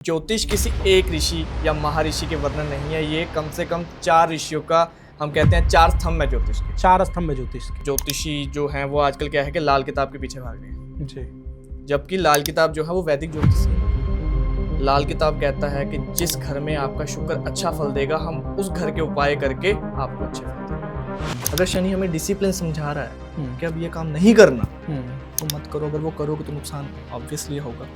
ज्योतिष किसी एक ऋषि या महर्षि के वर्णन नहीं है, ये कम से कम 4 ऋषियों का हम कहते हैं 4 स्तंभ है ज्योतिष के। 4 स्तंभ है ज्योतिष के। ज्योतिषी जो हैं वो आजकल क्या है कि लाल किताब के पीछे भाग रहे हैं जी। जबकि लाल किताब जो है वो वैदिक ज्योतिष है। लाल किताब कहता है कि जिस घर में आपका शुक्र अच्छा फल देगा हम उस घर के उपाय करके आपको अच्छे फल देंगे। अगर शनि हमें डिसिप्लिन समझा रहा है कि अब ये काम नहीं करना तो मत करो, अगर वो करोगे तो नुकसान ऑब्वियसली होगा।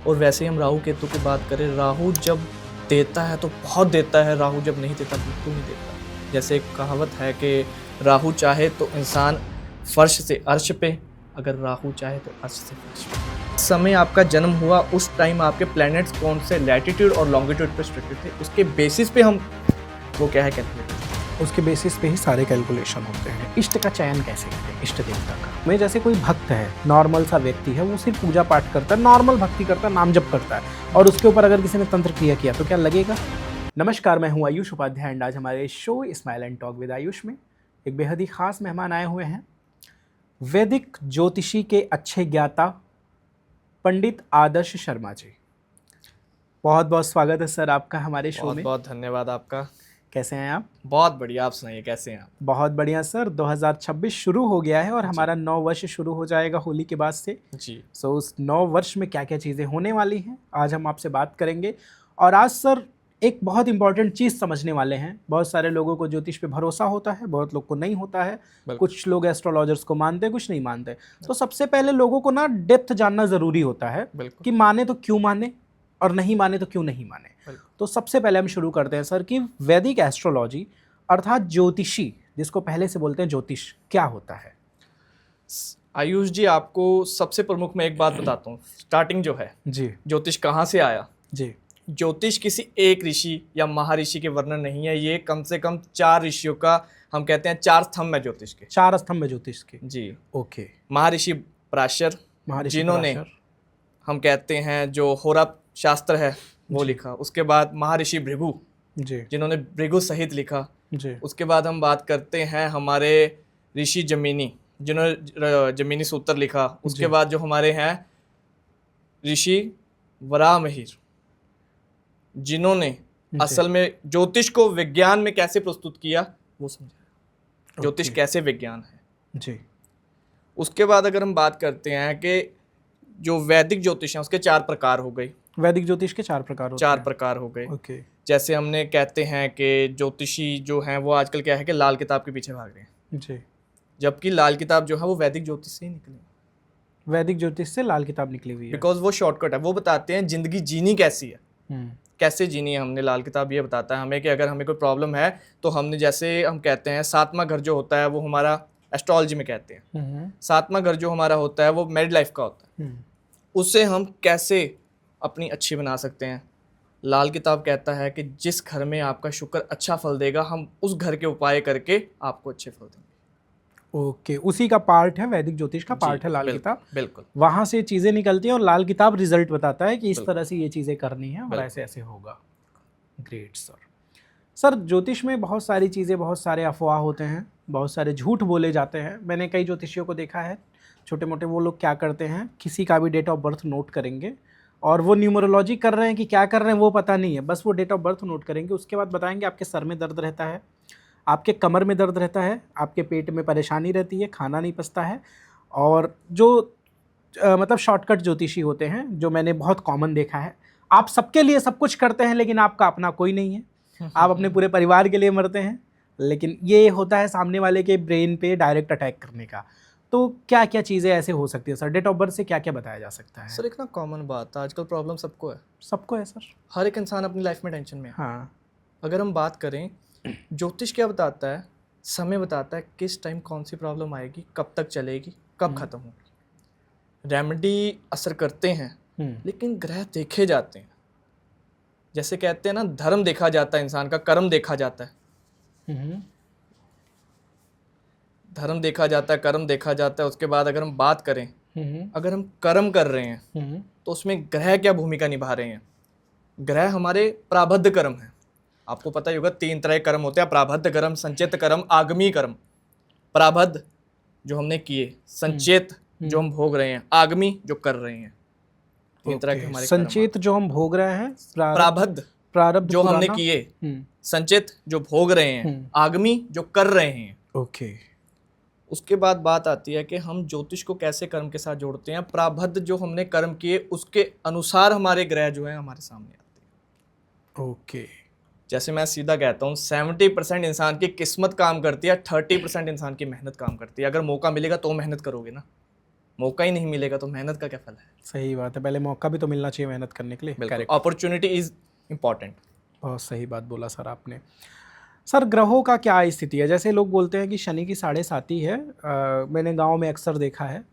और वैसे ही हम राहु केतु की बात करें, राहु जब देता है तो बहुत देता है, राहु जब नहीं देता बिल्कुल नहीं देता। जैसे एक कहावत है कि राहु चाहे तो इंसान फर्श से अर्श पे, अगर राहु चाहे तो अर्श से फर्श पे। समय आपका जन्म हुआ उस टाइम आपके प्लैनेट्स कौन से लैटिट्यूड और लॉन्गिट्यूड पे स्ट्रक्चर थे, उसके बेसिस पे हम वो क्या है कैलकुलेट करते हैं। उसके बेसिस पे ही सारे कैलकुलेशन होते हैं। इष्ट का चयन कैसे करें, इष्ट देवता का। मैं जैसे कोई भक्त है, नॉर्मल सा व्यक्ति है, वो सिर्फ पूजा पाठ करता है, नॉर्मल भक्ति करता है, नाम जप करता है, और उसके ऊपर अगर किसी ने तंत्र क्रिया किया तो क्या लगेगा? नमस्कार, मैं हूँ आयुष उपाध्याय एंड आज हमारे show smile and talk with Ayush में एक बेहद ही खास मेहमान आए हुए हैं। वैदिक ज्योतिषी के अच्छे ज्ञाता पंडित आदर्श शर्मा जी। बहुत बहुत स्वागत है सर आपका हमारे शो में। बहुत धन्यवाद आपका। कैसे हैं आप? बहुत बढ़िया, आप सुनाइए कैसे हैं आप? बहुत बढ़िया सर। 2026 शुरू हो गया है और हमारा 9 वर्ष शुरू हो जाएगा होली के बाद से जी। सो उस 9 वर्ष में क्या क्या चीज़ें होने वाली हैं आज हम आपसे बात करेंगे। और आज सर एक बहुत इंपॉर्टेंट चीज़ समझने वाले हैं। बहुत सारे लोगों को ज्योतिष पे भरोसा होता है, बहुत लोग को नहीं होता है, कुछ लोग एस्ट्रोलॉजर्स को मानते हैं, कुछ नहीं मानते। तो सबसे पहले लोगों को ना डेप्थ जानना ज़रूरी होता है कि माने तो क्यों माने और नहीं माने तो क्यों नहीं माने। तो सबसे पहले हम शुरू करते हैं सर कि वैदिक एस्ट्रोलॉजी अर्थात ज्योतिषी, जिसको पहले से बोलते हैं ज्योतिष, क्या होता है? आयुष जी, आपको सबसे प्रमुख मैं एक बात बताता हूँ। स्टार्टिंग जो है जी, ज्योतिष कहाँ से आया जी। ज्योतिष किसी एक ऋषि या महर्षि के वर्णन नहीं है, ये कम से कम 4 ऋषियों का हम कहते हैं 4 स्तंभ है ज्योतिष के। 4 स्तंभ है ज्योतिष के। जी। ओके। महर्षि पराशर, जिन्होंने हम कहते हैं जो होरा शास्त्र है वो लिखा। उसके बाद महर्षि भृगु जी, जिन्होंने भृगु सहित लिखा जी। उसके बाद हम बात करते हैं हमारे ऋषि जमीनी, जिन्होंने जमीनी सूत्र लिखा। उसके बाद जो हमारे हैं ऋषि वराहमिहिर, जिन्होंने असल में ज्योतिष को विज्ञान में कैसे प्रस्तुत किया वो समझाया, ज्योतिष कैसे विज्ञान है। जी। उसके बाद अगर हम बात करते हैं कि जो वैदिक ज्योतिष है उसके 4 प्रकार हो गए। वैदिक ज्योतिष के 4 प्रकार होते हैं। 4 प्रकार हो गए। ओके। जैसे हमने कहते हैं कि ज्योतिषी जो हैं वो आजकल क्या है कि लाल किताब के पीछे भाग रहे हैं जी, जबकि लाल किताब जो है वो वैदिक ज्योतिष से ही निकली। वैदिक ज्योतिष से लाल किताब निकली हुई है बिकॉज वो शॉर्टकट है, वो बताते हैं जिंदगी जीनी कैसी है, कैसे जीनी है। हमने लाल किताब ये बताता है हमें कि अगर हमें कोई प्रॉब्लम है तो हमने, जैसे हम कहते हैं 7वां घर जो होता है वो हमारा एस्ट्रोलॉजी में कहते हैं 7वां घर जो हमारा होता है वो मैरिड लाइफ का होता है, उससे हम कैसे अपनी अच्छी बना सकते हैं। लाल किताब कहता है कि जिस घर में आपका शुक्र अच्छा फल देगा हम उस घर के उपाय करके आपको अच्छे फल देंगे। ओके, उसी का पार्ट है, वैदिक ज्योतिष का पार्ट है लाल किताब। बिल्कुल। वहां से चीजें निकलती हैं और लाल किताब रिजल्ट बताता है कि इस तरह से ये चीजें करनी है और ऐसे ऐसे होगा। Great sir. सर ज्योतिष में बहुत सारी चीजें, बहुत सारे अफवाह होते हैं, बहुत सारे झूठ बोले जाते हैं। मैंने कई ज्योतिषियों को देखा है, छोटे मोटे, वो लोग क्या करते हैं, किसी का भी डेट ऑफ बर्थ नोट करेंगे और वो न्यूमरोलॉजी कर रहे हैं कि क्या कर रहे हैं वो पता नहीं है, बस वो डेट ऑफ बर्थ नोट करेंगे। उसके बाद बताएंगे आपके सर में दर्द रहता है, आपके कमर में दर्द रहता है, आपके पेट में परेशानी रहती है, खाना नहीं पचता है। और जो मतलब शॉर्टकट ज्योतिषी होते हैं, जो मैंने बहुत कॉमन देखा है, आप सबके लिए सब कुछ करते हैं लेकिन आपका अपना कोई नहीं है, आप अपने पूरे परिवार के लिए मरते हैं, लेकिन ये होता है सामने वाले के ब्रेन पे डायरेक्ट अटैक करने का। तो क्या क्या चीज़ें ऐसे हो सकती है सर? डेट ऑफ बर्थ से क्या क्या बताया जा सकता है? सर एक ना कॉमन बात है, आजकल प्रॉब्लम सबको है। सबको है सर, हर एक इंसान अपनी लाइफ में टेंशन में है। हाँ। अगर हम बात करें, ज्योतिष क्या बताता है, समय बताता है किस टाइम कौन सी प्रॉब्लम आएगी, कब तक चलेगी, कब खत्म होगी। रेमेडी असर करते हैं लेकिन ग्रह देखे जाते हैं। जैसे कहते हैं ना, धर्म देखा जाता है, इंसान का कर्म देखा जाता है। धर्म देखा जाता है, कर्म देखा जाता है। उसके बाद अगर हम बात करें, अगर हम कर्म कर रहे हैं तो उसमें ग्रह क्या भूमिका निभा रहे हैं। ग्रह हमारे प्रारब्ध कर्म है। आपको पता ही होगा 3 तरह के कर्म होते हैं, प्रारब्ध कर्म, संचित कर्म, आगमी कर्म। प्रारब्ध जो हमने किए, संचित जो हम भोग रहे हैं, आगमी जो कर रहे हैं। तीन तरह के हमारे संचेत जो हम भोग रहे हैं, प्रारब्ध प्रारब्ध जो हमने पुराना। किए, संचित जो भोग रहे हैं, आगमी जो कर रहे हैं। ओके। उसके बाद बात आती है कि हम ज्योतिष को कैसे कर्म के साथ जोड़ते हैं। प्रारब्ध जो हमने कर्म किए उसके अनुसार हमारे ग्रह जो है हमारे सामने आते हैं। ओके। जैसे मैं सीधा कहता हूँ 70% इंसान की किस्मत काम करती है, 30% इंसान की मेहनत काम करती है। अगर मौका मिलेगा तो मेहनत करोगे ना, मौका ही नहीं मिलेगा तो मेहनत का क्या फल है। सही बात है, पहले मौका भी तो मिलना चाहिए मेहनत करने के लिए। बिल्कुल, अपॉर्चुनिटी इज इम्पॉर्टेंट। बहुत सही बात बोला सर आपने। सर ग्रहों का क्या स्थिति है? जैसे लोग बोलते हैं कि शनि की 7.5 है। मैंने गांव में अक्सर देखा है,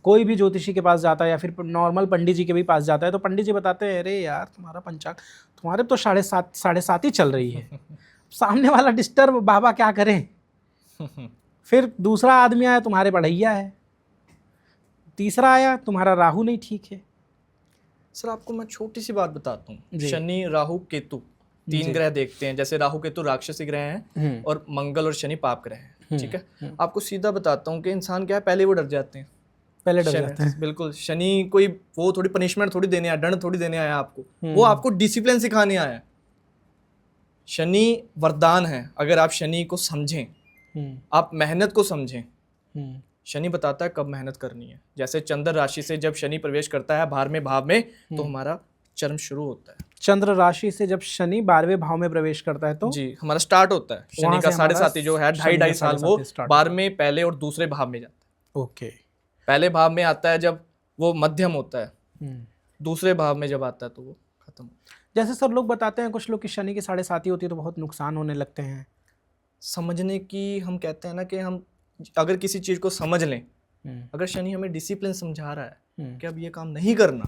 कोई भी ज्योतिषी के पास जाता है या फिर नॉर्मल पंडित जी के भी पास जाता है तो पंडित जी बताते हैं अरे यार तुम्हारा पंचांग, तुम्हारे तो 7.5 ही चल रही है। सामने वाला डिस्टर्ब, बाबा क्या करें। फिर दूसरा आदमी आया, तुम्हारे बढ़ैया है। तीसरा आया, तुम्हारा राहु नहीं ठीक है। सर आपको मैं छोटी सी बात बताता हूँ। शनि, राहु, केतु 3 ग्रह देखते हैं। जैसे राहु केतु राक्षसी ग्रह हैं और मंगल और शनि पाप ग्रह हैं। ठीक है, आपको सीधा बताता हूँ कि इंसान क्या है, पहले वो डर जाते हैं। पहले डर जाते हैं। बिल्कुल, शनि कोई वो थोड़ी पनिशमेंट थोड़ी देने आया, दंड थोड़ी देने आया आपको, वो आपको डिसिप्लिन सिखाने आया है। शनि वरदान है। अगर आप शनि को समझें, आप मेहनत को समझें, शनि बताता है कब मेहनत करनी है। जैसे चंद्र राशि से जब शनि प्रवेश करता है 12वें भाव में तो हमारा चरम शुरू होता है। चंद्र राशि से जब शनि 12वें भाव में प्रवेश करता है तो जी हमारा स्टार्ट होता है। शनि का 7.5 जो है 2.5 साल वो 12वें पहले और दूसरे भाव में जाता है। ओके। पहले भाव में आता है जब वो मध्यम होता है, दूसरे भाव में जब आता है तो वो खत्म होता है। जैसे सर लोग बताते हैं कुछ लोग कि शनि की 7.5 होती है तो बहुत नुकसान होने लगते हैं। समझने की हम कहते हैं ना कि हम अगर किसी चीज को समझ लें, अगर शनि हमें डिसिप्लिन समझा रहा है कि अब ये काम नहीं करना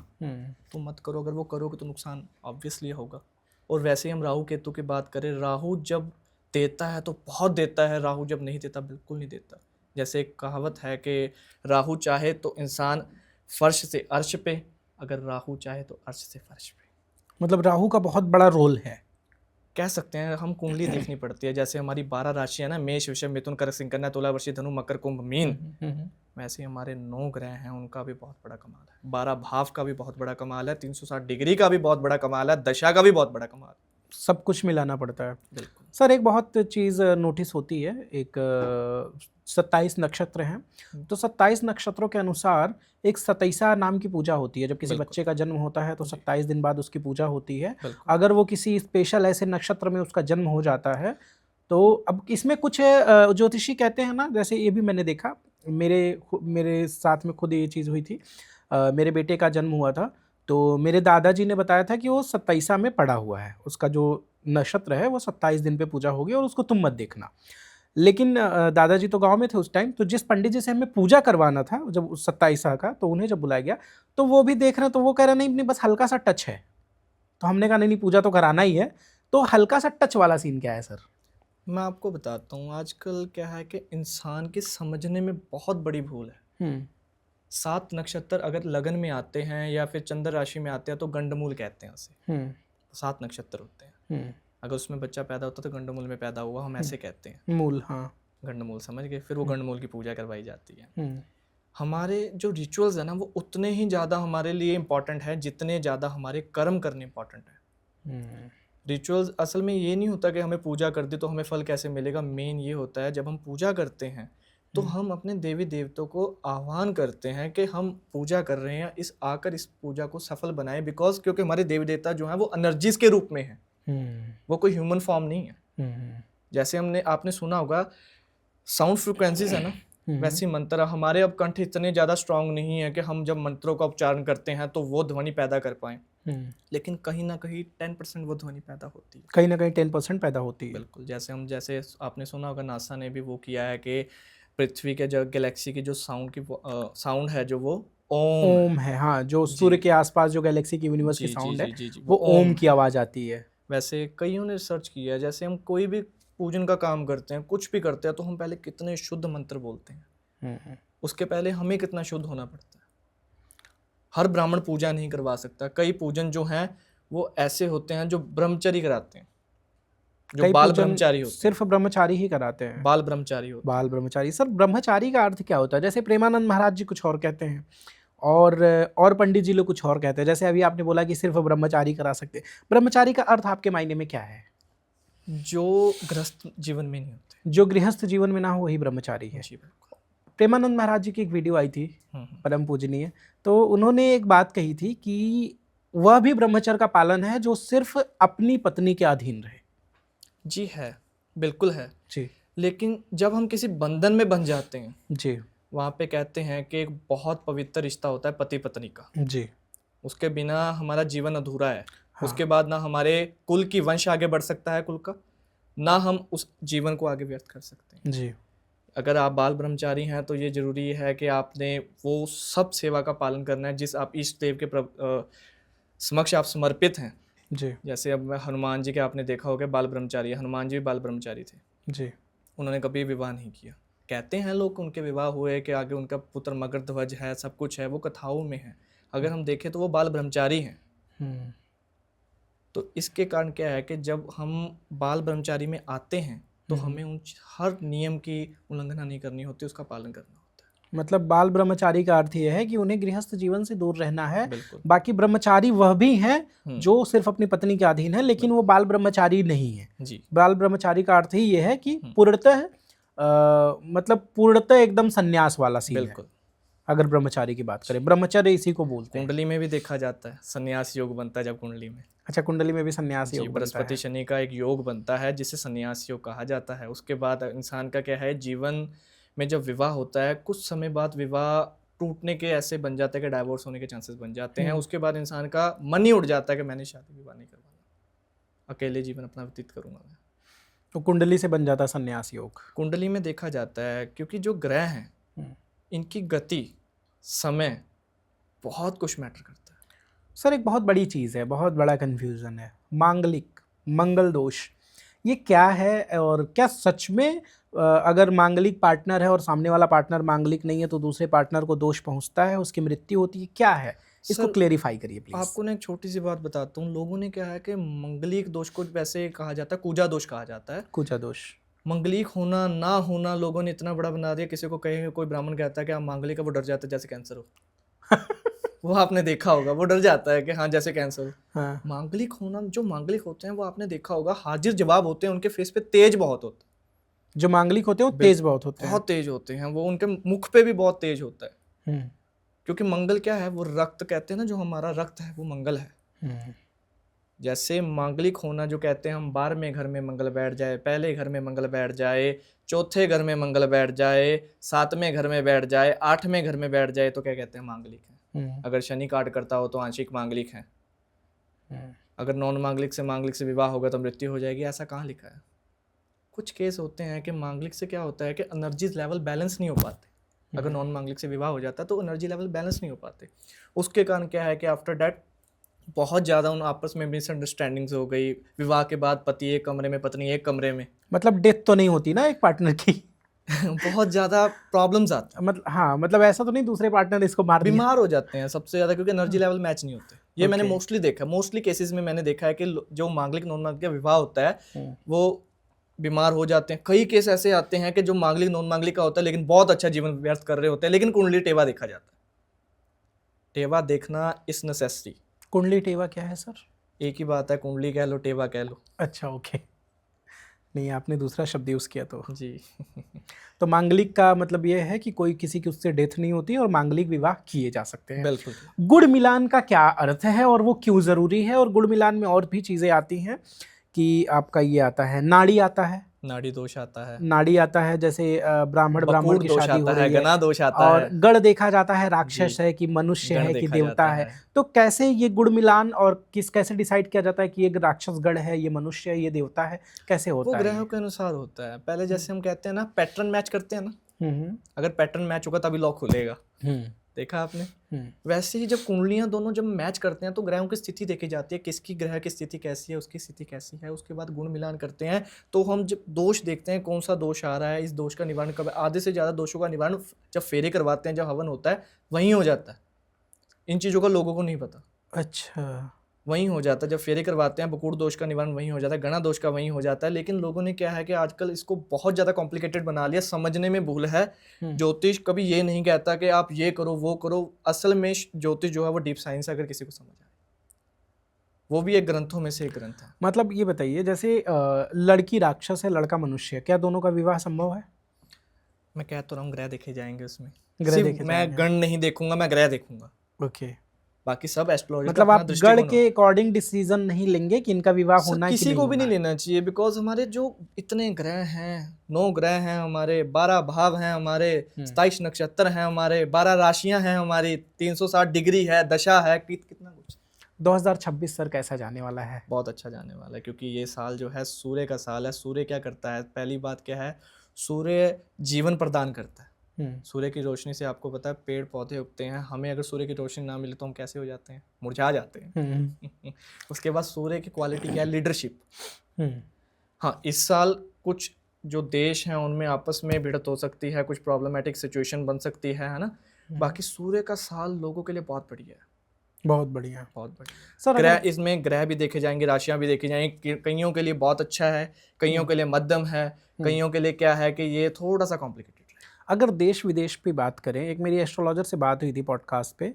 तो मत करो। अगर वो करोगे तो नुकसान ऑब्वियसली होगा। और वैसे ही हम राहु केतु की बात करें, राहु जब देता है तो बहुत देता है, राहु जब नहीं देता बिल्कुल नहीं देता। जैसे एक कहावत है कि राहु चाहे तो इंसान फर्श से अर्श पे, अगर राहु चाहे तो अर्श से फर्श पे। मतलब राहु का बहुत बड़ा रोल है, कह सकते हैं। हम कुंडली देखनी पड़ती है। जैसे हमारी 12 राशियां ना, मेष, वृषभ, मिथुन, कर्क, सिंह, कन्या, तुला, वृश्चिक, धनु, मकर, कुंभ, मीन, वैसे ही हमारे 9 ग्रह हैं, उनका भी बहुत बड़ा कमाल है। 12 भाव का भी बहुत बड़ा कमाल है, 360 डिग्री का भी बहुत बड़ा कमाल है, दशा का भी बहुत बड़ा कमाल है। सब कुछ मिलाना पड़ता है। बिल्कुल सर एक बहुत चीज़ नोटिस होती है, एक 27 नक्षत्र हैं तो 27 नक्षत्रों के अनुसार एक 27 नाम की पूजा होती है। जब किसी बच्चे का जन्म होता है तो 27 दिन बाद उसकी पूजा होती है। अगर वो किसी स्पेशल ऐसे नक्षत्र में उसका जन्म हो जाता है तो अब इसमें कुछ ज्योतिषी कहते हैं ना, जैसे ये भी मैंने देखा, मेरे साथ में खुद ये चीज़ हुई थी। मेरे बेटे का जन्म हुआ था तो मेरे दादाजी ने बताया था कि वो 27 में पड़ा हुआ है, उसका जो नक्षत्र है वो 27 दिन पे पूजा होगी और उसको तुम मत देखना। लेकिन दादाजी तो गांव में थे उस टाइम, तो जिस पंडित जी से हमें पूजा करवाना था जब 27 का, तो उन्हें जब बुलाया गया तो वो भी देख रहे हैं तो वो कह रहे नहीं बस हल्का सा टच है। तो हमने कहा नहीं पूजा तो कराना ही है। तो हल्का सा टच वाला सीन क्या है सर? मैं आपको बताता हूँ, आजकल क्या है कि इंसान के समझने में बहुत बड़ी भूल है। 7 नक्षत्र अगर लगन में आते हैं या फिर चंद्र राशि में आते हैं तो गंडमूल कहते हैं उसे। 7 नक्षत्र होते हैं, अगर उसमें बच्चा पैदा होता है तो गंडमूल में पैदा हुआ, हम ऐसे कहते हैं। मूल, हाँ गंडमूल समझ गए। फिर वो गंडमूल की पूजा करवाई जाती है। हमारे जो रिचुअल्स है ना वो उतने ही ज़्यादा हमारे लिए इम्पोर्टेंट है जितने ज़्यादा हमारे कर्म करने इम्पोर्टेंट है। रिचुअल्स असल में ये नहीं होता कि हमें पूजा कर दी तो हमें फल कैसे मिलेगा। मेन ये होता है जब हम पूजा करते हैं तो हम अपने देवी देवताओं को आह्वान करते हैं कि हम पूजा कर रहे हैं, इस पूजा को सफल बनाएं। बिकॉज क्योंकि हमारे देवी देवता जो हैं वो एनर्जीज के रूप में हैं, वो कोई ह्यूमन फॉर्म नहीं है। जैसे आपने सुना होगा साउंड फ्रिक्वेंसीज है ना, वैसे मंत्र हमारे अब कंठ इतने ज़्यादा स्ट्रांग नहीं है कि हम जब मंत्रों का उच्चारण करते हैं तो वो ध्वनि पैदा कर पाएं। लेकिन कहीं ना कहीं 10% वो ध्वनि पैदा होती है, कहीं ना कहीं 10% पैदा होती है। बिल्कुल। जैसे आपने सुना होगा नासा ने भी वो किया है कि पृथ्वी के जो गैलेक्सी की जो साउंड है जो वो ओम है। हाँ, जो सूर्य के आसपास जो गैलेक्सी की यूनिवर्स की साउंड है वो ओम की आवाज़ आती है। वैसे कईयों ने रिसर्च किया है, जैसे हम कोई भी पूजन का काम करते हैं, कुछ भी करते हैं तो हम पहले कितने शुद्ध मंत्र बोलते हैं, उसके पहले हमें कितना शुद्ध होना पड़ता है। हर ब्राह्मण पूजा नहीं करवा सकता। कई पूजन जो हैं वो ऐसे होते हैं जो ब्रह्मचरी कराते हैं, जो बाल ब्रह्मचारी होते हैं। सिर्फ ब्रह्मचारी ही कराते हैं, बाल ब्रह्मचारी होते हैं। बाल ब्रह्मचारी। सर ब्रह्मचारी का अर्थ क्या होता है? जैसे प्रेमानंद महाराज जी कुछ और कहते हैं और पंडित जी लोग कुछ और कहते हैं, जैसे अभी आपने बोला कि सिर्फ ब्रह्मचारी करा सकते हैं। ब्रह्मचारी का अर्थ आपके मायने में क्या है? जो गृहस्थ जीवन में नहीं होते। जो गृहस्थ जीवन में ना हो वही ब्रह्मचारी है। जी बिल्कुल। प्रेमानंद महाराज जी की एक वीडियो आई थी, परम पूजनीय, तो उन्होंने एक बात कही थी कि वह भी ब्रह्मचर्य का पालन है जो सिर्फ अपनी पत्नी के अधीन रहे। जी है, बिल्कुल है जी लेकिन जब हम किसी बंधन में बंध जाते हैं, जी वहाँ पे कहते हैं कि एक बहुत पवित्र रिश्ता होता है पति पत्नी का। जी उसके बिना हमारा जीवन अधूरा है। हाँ। उसके बाद ना हमारे कुल की वंश आगे बढ़ सकता है, कुल का, ना हम उस जीवन को आगे व्यर्थ कर सकते हैं। जी अगर आप बाल ब्रह्मचारी हैं तो ये जरूरी है कि आपने वो सब सेवा का पालन करना है जिस आप इष्ट देव के समक्ष आप समर्पित हैं। जी जैसे अब हनुमान जी के आपने देखा होगा बाल ब्रह्मचारी, हनुमान जी भी बाल ब्रह्मचारी थे। जी उन्होंने कभी विवाह नहीं किया। कहते हैं लोग उनके विवाह हुए कि आगे उनका पुत्र मगर ध्वज है, सब कुछ है, वो कथाओं में है। अगर हम देखें तो वो बाल ब्रह्मचारी हैं। हम्म, तो इसके कारण क्या है कि जब हम बाल ब्रह्मचारी में आते हैं तो हमें उन हर नियम की उल्लंघना नहीं करनी होती, उसका पालन करना होता है। मतलब बाल ब्रह्मचारी का अर्थ यह है कि उन्हें गृहस्थ जीवन से दूर रहना है। बिल्कुल। बाकी ब्रह्मचारी वह भी हैं जो सिर्फ अपनी पत्नी के अधीन है, लेकिन वो बाल ब्रह्मचारी नहीं है। जी। बाल ब्रह्मचारी का अर्थ ही ये है कि पूर्णतः मतलब पूर्णतः एकदम संन्यास वाला सीन है। बिल्कुल। अगर ब्रह्मचारी की बात करें, ब्रह्मचर्य इसी को बोलते हैं। कुंडली में भी देखा जाता है, संन्यास योग बनता है जब कुंडली में। अच्छा, कुंडली में भी संन्यास योग बनता बृहस्पति है। शनि का एक योग बनता है जिसे संन्यास योग कहा जाता है। उसके बाद इंसान का क्या है, जीवन में जब विवाह होता है कुछ समय बाद विवाह टूटने के ऐसे बन जाता है कि डाइवोर्स होने के चांसेस बन जाते हैं। उसके बाद इंसान का मन ही उठ जाता है कि मैंने शादी विवाह नहीं करवाना, अकेले जीवन अपना व्यतीत करूंगा मैं। तो कुंडली से बन जाता है संन्यास योग। कुंडली में देखा जाता है क्योंकि जो ग्रह हैं इनकी गति, समय बहुत कुछ मैटर करता है। सर एक बहुत बड़ी चीज़ है, बहुत बड़ा कन्फ्यूज़न है, मांगलिक मंगल दोष, ये क्या है? और क्या सच में अगर मांगलिक पार्टनर है और सामने वाला पार्टनर मांगलिक नहीं है तो दूसरे पार्टनर को दोष पहुंचता है, उसकी मृत्यु होती है, क्या है? इसको क्लेरिफाई करिए प्लीज। आपको ना एक छोटी सी बात बताता हूँ। लोगों ने क्या है कि मंगलिक दोष को वैसे कहा जाता है, कूजा दोष कहा जाता है। कूजा दोष, मंगलिक होना ना होना लोगों ने इतना बड़ा बना दिया। किसी को कहेंगे, कोई ब्राह्मण कहता है कि आप मांगलिक है, वो डर जाता है जैसे कैंसर हो। वो आपने देखा होगा, वो डर जाता है कि हाँ जैसे कैंसर हो। हाँ। मांगलिक होना, जो मांगलिक होते हैं वो आपने देखा होगा हाजिर जवाब होते हैं, उनके फेस पे तेज बहुत होता है। जो मांगलिक होते हैं वो तेज बहुत होते हैं, बहुत तेज होते हैं वो, उनके मुख पे भी बहुत तेज होता है। क्योंकि मंगल क्या है, वो रक्त कहते हैं ना, जो हमारा रक्त है वो मंगल है। जैसे मांगलिक होना जो कहते हैं हम 12वें घर में मंगल बैठ जाए, पहले घर में मंगल बैठ जाए, चौथे घर में मंगल बैठ जाए, 7वें घर में बैठ जाए, 8वें घर में बैठ जाए, तो क्या कहते हैं, मांगलिक है। अगर शनि काट करता हो तो आंशिक मांगलिक है। अगर नॉन मांगलिक से विवाह होगा तो मृत्यु हो जाएगी, ऐसा कहाँ लिखा है? कुछ केस होते हैं कि मांगलिक से क्या होता है कि एनर्जी लेवल बैलेंस नहीं हो पाते। अगर नॉन मांगलिक से विवाह हो जाता है तो एनर्जी लेवल बैलेंस नहीं हो पाते। उसके कारण क्या है कि आफ्टर डेट बहुत ज़्यादा उन आपस में मिसअंडरस्टैंडिंग्स हो गई। विवाह के बाद पति एक कमरे में, पत्नी एक कमरे में। मतलब डेथ तो नहीं होती ना एक पार्टनर की? बहुत ज़्यादा प्रॉब्लम्स आती हैं। मतलब हाँ, मतलब ऐसा तो नहीं दूसरे पार्टनर इसको मार दिया? बीमार हो जाते हैं सबसे ज़्यादा, क्योंकि एनर्जी लेवल मैच नहीं होते। ये मैंने मोस्टली देखा, मोस्टली केसेस में मैंने देखा है कि जो मांगलिक नॉन मांगलिक का विवाह होता है वो बीमार हो जाते हैं। कई केस ऐसे आते हैं कि जो मांगलिक नॉन मांगलिक का होता है लेकिन बहुत अच्छा जीवन व्यर्थ कर रहे होते हैं, लेकिन कुंडली टेवा देखा जाता है। टेवा देखना इस नेसेसरी। कुंडली टेवा क्या है सर? एक ही बात है, कुंडली कह लो टेवा कह लो। अच्छा ओके, नहीं आपने दूसरा शब्द यूज़ किया तो जी। तो मांगलिक का मतलब ये है कि कोई किसी की उससे डेथ नहीं होती और मांगलिक विवाह किए जा सकते हैं। बिल्कुल। गुड़ मिलान का क्या अर्थ है और वो क्यों ज़रूरी है? और गुड़ मिलान में और भी चीज़ें आती हैं कि आपका ये आता है, नाड़ी आता है, नाड़ी दोष आता है, नाड़ी आता है, जैसे ब्राह्मण की शादी हो रही है, गना दोष आता और है, गण देखा जाता है, राक्षस है कि मनुष्य है कि देवता है। तो कैसे ये गुड़ मिलान और कैसे डिसाइड किया जाता है कि ये राक्षस गण है, ये मनुष्य है, ये देवता है, कैसे होता है? वो ग्रहों के अनुसार होता है। पहले जैसे हम कहते हैं ना, पैटर्न मैच करते हैं ना, अगर पैटर्न मैच होगा तभी लॉक खुलेगा। देखा आपने? वैसे ही जब कुंडलियां दोनों जब मैच करते हैं तो ग्रहों की स्थिति देखी जाती है, किसकी ग्रह की स्थिति कैसी है, उसकी स्थिति कैसी है। उसके बाद गुण मिलान करते हैं तो हम जब दोष देखते हैं, कौन सा दोष आ रहा है, इस दोष का निवारण कब। आधे से ज़्यादा दोषों का निवारण जब फेरे करवाते हैं, जब हवन होता है, वहीं हो जाता है। इन चीज़ों का लोगों को नहीं पता। अच्छा, वहीं हो जाता है, जब फेरे करवाते हैं बकुड़ दोष का निवारण वहीं हो जाता है, गणा दोष का वहीं हो जाता है। लेकिन लोगों ने क्या है कि आजकल इसको बहुत ज़्यादा कॉम्प्लिकेटेड बना लिया, समझने में भूल है। ज्योतिष कभी ये नहीं कहता कि आप ये करो वो करो, असल में ज्योतिष जो है वो डीप साइंस है, अगर किसी को समझ आए। वो भी एक ग्रंथों में से एक ग्रंथ है। मतलब ये बताइए, जैसे लड़की राक्षस है, लड़का मनुष्य है, क्या दोनों का विवाह संभव है? मैं कह तो रहा हूँ ग्रह देखे जाएंगे उसमें, ग्रह सिर्फ देखे मैं जाएंगे। गण नहीं देखूंगा, मैं ग्रह देखूंगा। ओके, बाकी सब एस्ट्रोलॉजी मतलब आप गण के अकॉर्डिंग डिसीजन नहीं लेंगे कि इनका विवाह होना है कि किसी नहीं को भी होना नहीं है। लेना चाहिए, बिकॉज हमारे जो इतने ग्रह हैं, 9 ग्रह हैं हमारे, 12 भाव हैं हमारे, 27 नक्षत्र हैं हमारे, 12 राशियां हैं हमारी, 360 डिग्री है, दशा है, कितना कुछ। 2026 सर कैसा जाने वाला है? बहुत अच्छा जाने वाला है, क्योंकि ये साल जो है सूर्य का साल है। सूर्य क्या करता है, पहली बात क्या है, सूर्य जीवन प्रदान करता है। सूर्य की रोशनी से आपको पता है पेड़ पौधे उगते हैं, हमें अगर सूर्य की रोशनी ना मिले तो हम कैसे हो जाते हैं, मुरझा जाते हैं। उसके बाद सूर्य की क्वालिटी क्या है, लीडरशिप। हाँ, इस साल कुछ जो देश हैं उनमें आपस में भिड़त हो सकती है, कुछ प्रॉब्लमेटिक सिचुएशन बन सकती है ना। बाकी सूर्य का साल लोगों के लिए बहुत बढ़िया है, बहुत बढ़िया, बहुत बढ़िया। सर ग्रह, इसमें ग्रह भी देखे जाएंगे, राशियां भी देखी जाएंगी। कईयों के लिए बहुत अच्छा है, कईयों के लिए मध्यम है, कईयों के लिए क्या है कि ये थोड़ा सा कॉम्प्लिकेटेड है। अगर देश विदेश पे बात करें, एक मेरी एस्ट्रोलॉजर से बात हुई थी पॉडकास्ट पे,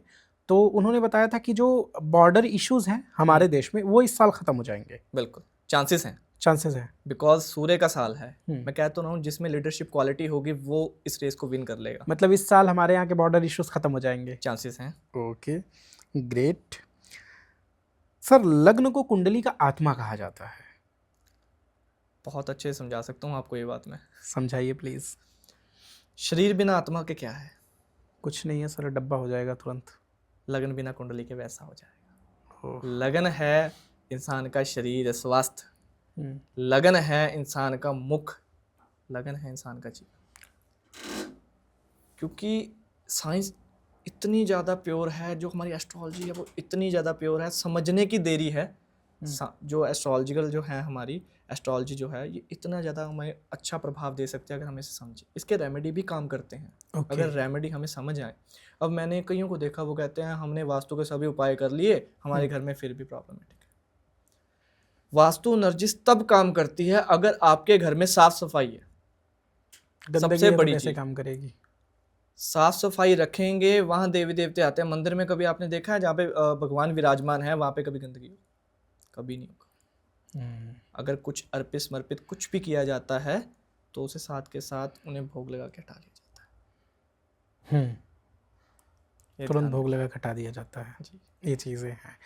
तो उन्होंने बताया था कि जो बॉर्डर इश्यूज हैं हमारे देश में वो इस साल खत्म हो जाएंगे। बिल्कुल चांसेस हैं, चांसेस है, बिकॉज सूर्य का साल है। मैं कहता हूँ जिसमें लीडरशिप क्वालिटी होगी वो इस रेस को विन कर लेगा। मतलब इस साल हमारे यहाँ के बॉर्डर इश्यूज खत्म हो जाएंगे, चांसेस हैं। Okay, great. सर लग्न को कुंडली का आत्मा कहा जाता है, बहुत अच्छे से समझा सकता हूँ आपको ये बात मैं, समझाइए प्लीज। शरीर बिना आत्मा के क्या है? कुछ नहीं है सर, डब्बा हो जाएगा तुरंत। लगन बिना कुंडली के वैसा हो जाएगा। लगन है इंसान का शरीर, स्वास्थ्य, लगन है इंसान का मुख, लगन है इंसान का जीवन। क्योंकि साइंस इतनी ज़्यादा प्योर है, जो हमारी एस्ट्रोलॉजी है वो इतनी ज़्यादा प्योर है, समझने की देरी है। जो एस्ट्रोलॉजिकल जो है हमारी एस्ट्रोलॉजी जो है, ये इतना ज़्यादा हमें अच्छा प्रभाव दे सकते हैं अगर हम इसे समझें। इसके रेमेडी भी काम करते हैं, अगर रेमेडी हमें समझ आए। अब मैंने कईयों को देखा, वो कहते हैं हमने वास्तु के सभी उपाय कर लिए, हमारे घर में फिर भी प्रॉब्लमेटिक है। वास्तु एनर्जी तब काम करती है अगर आपके घर में साफ सफाई है। सबसे बड़ी चीज काम करेगी, साफ सफाई रखेंगे, वहां देवी देवते आते हैं। मंदिर में कभी आपने देखा है जहाँ पे भगवान विराजमान है वहां पे कभी गंदगी हो? कभी नहीं होगा। अगर कुछ अर्पित समर्पित कुछ भी किया जाता है तो उसे साथ के साथ उन्हें भोग लगा के हटा लिया जाता है। तुरंत भोग लगा के हटा दिया जाता है जी। ये चीज़ें हैं।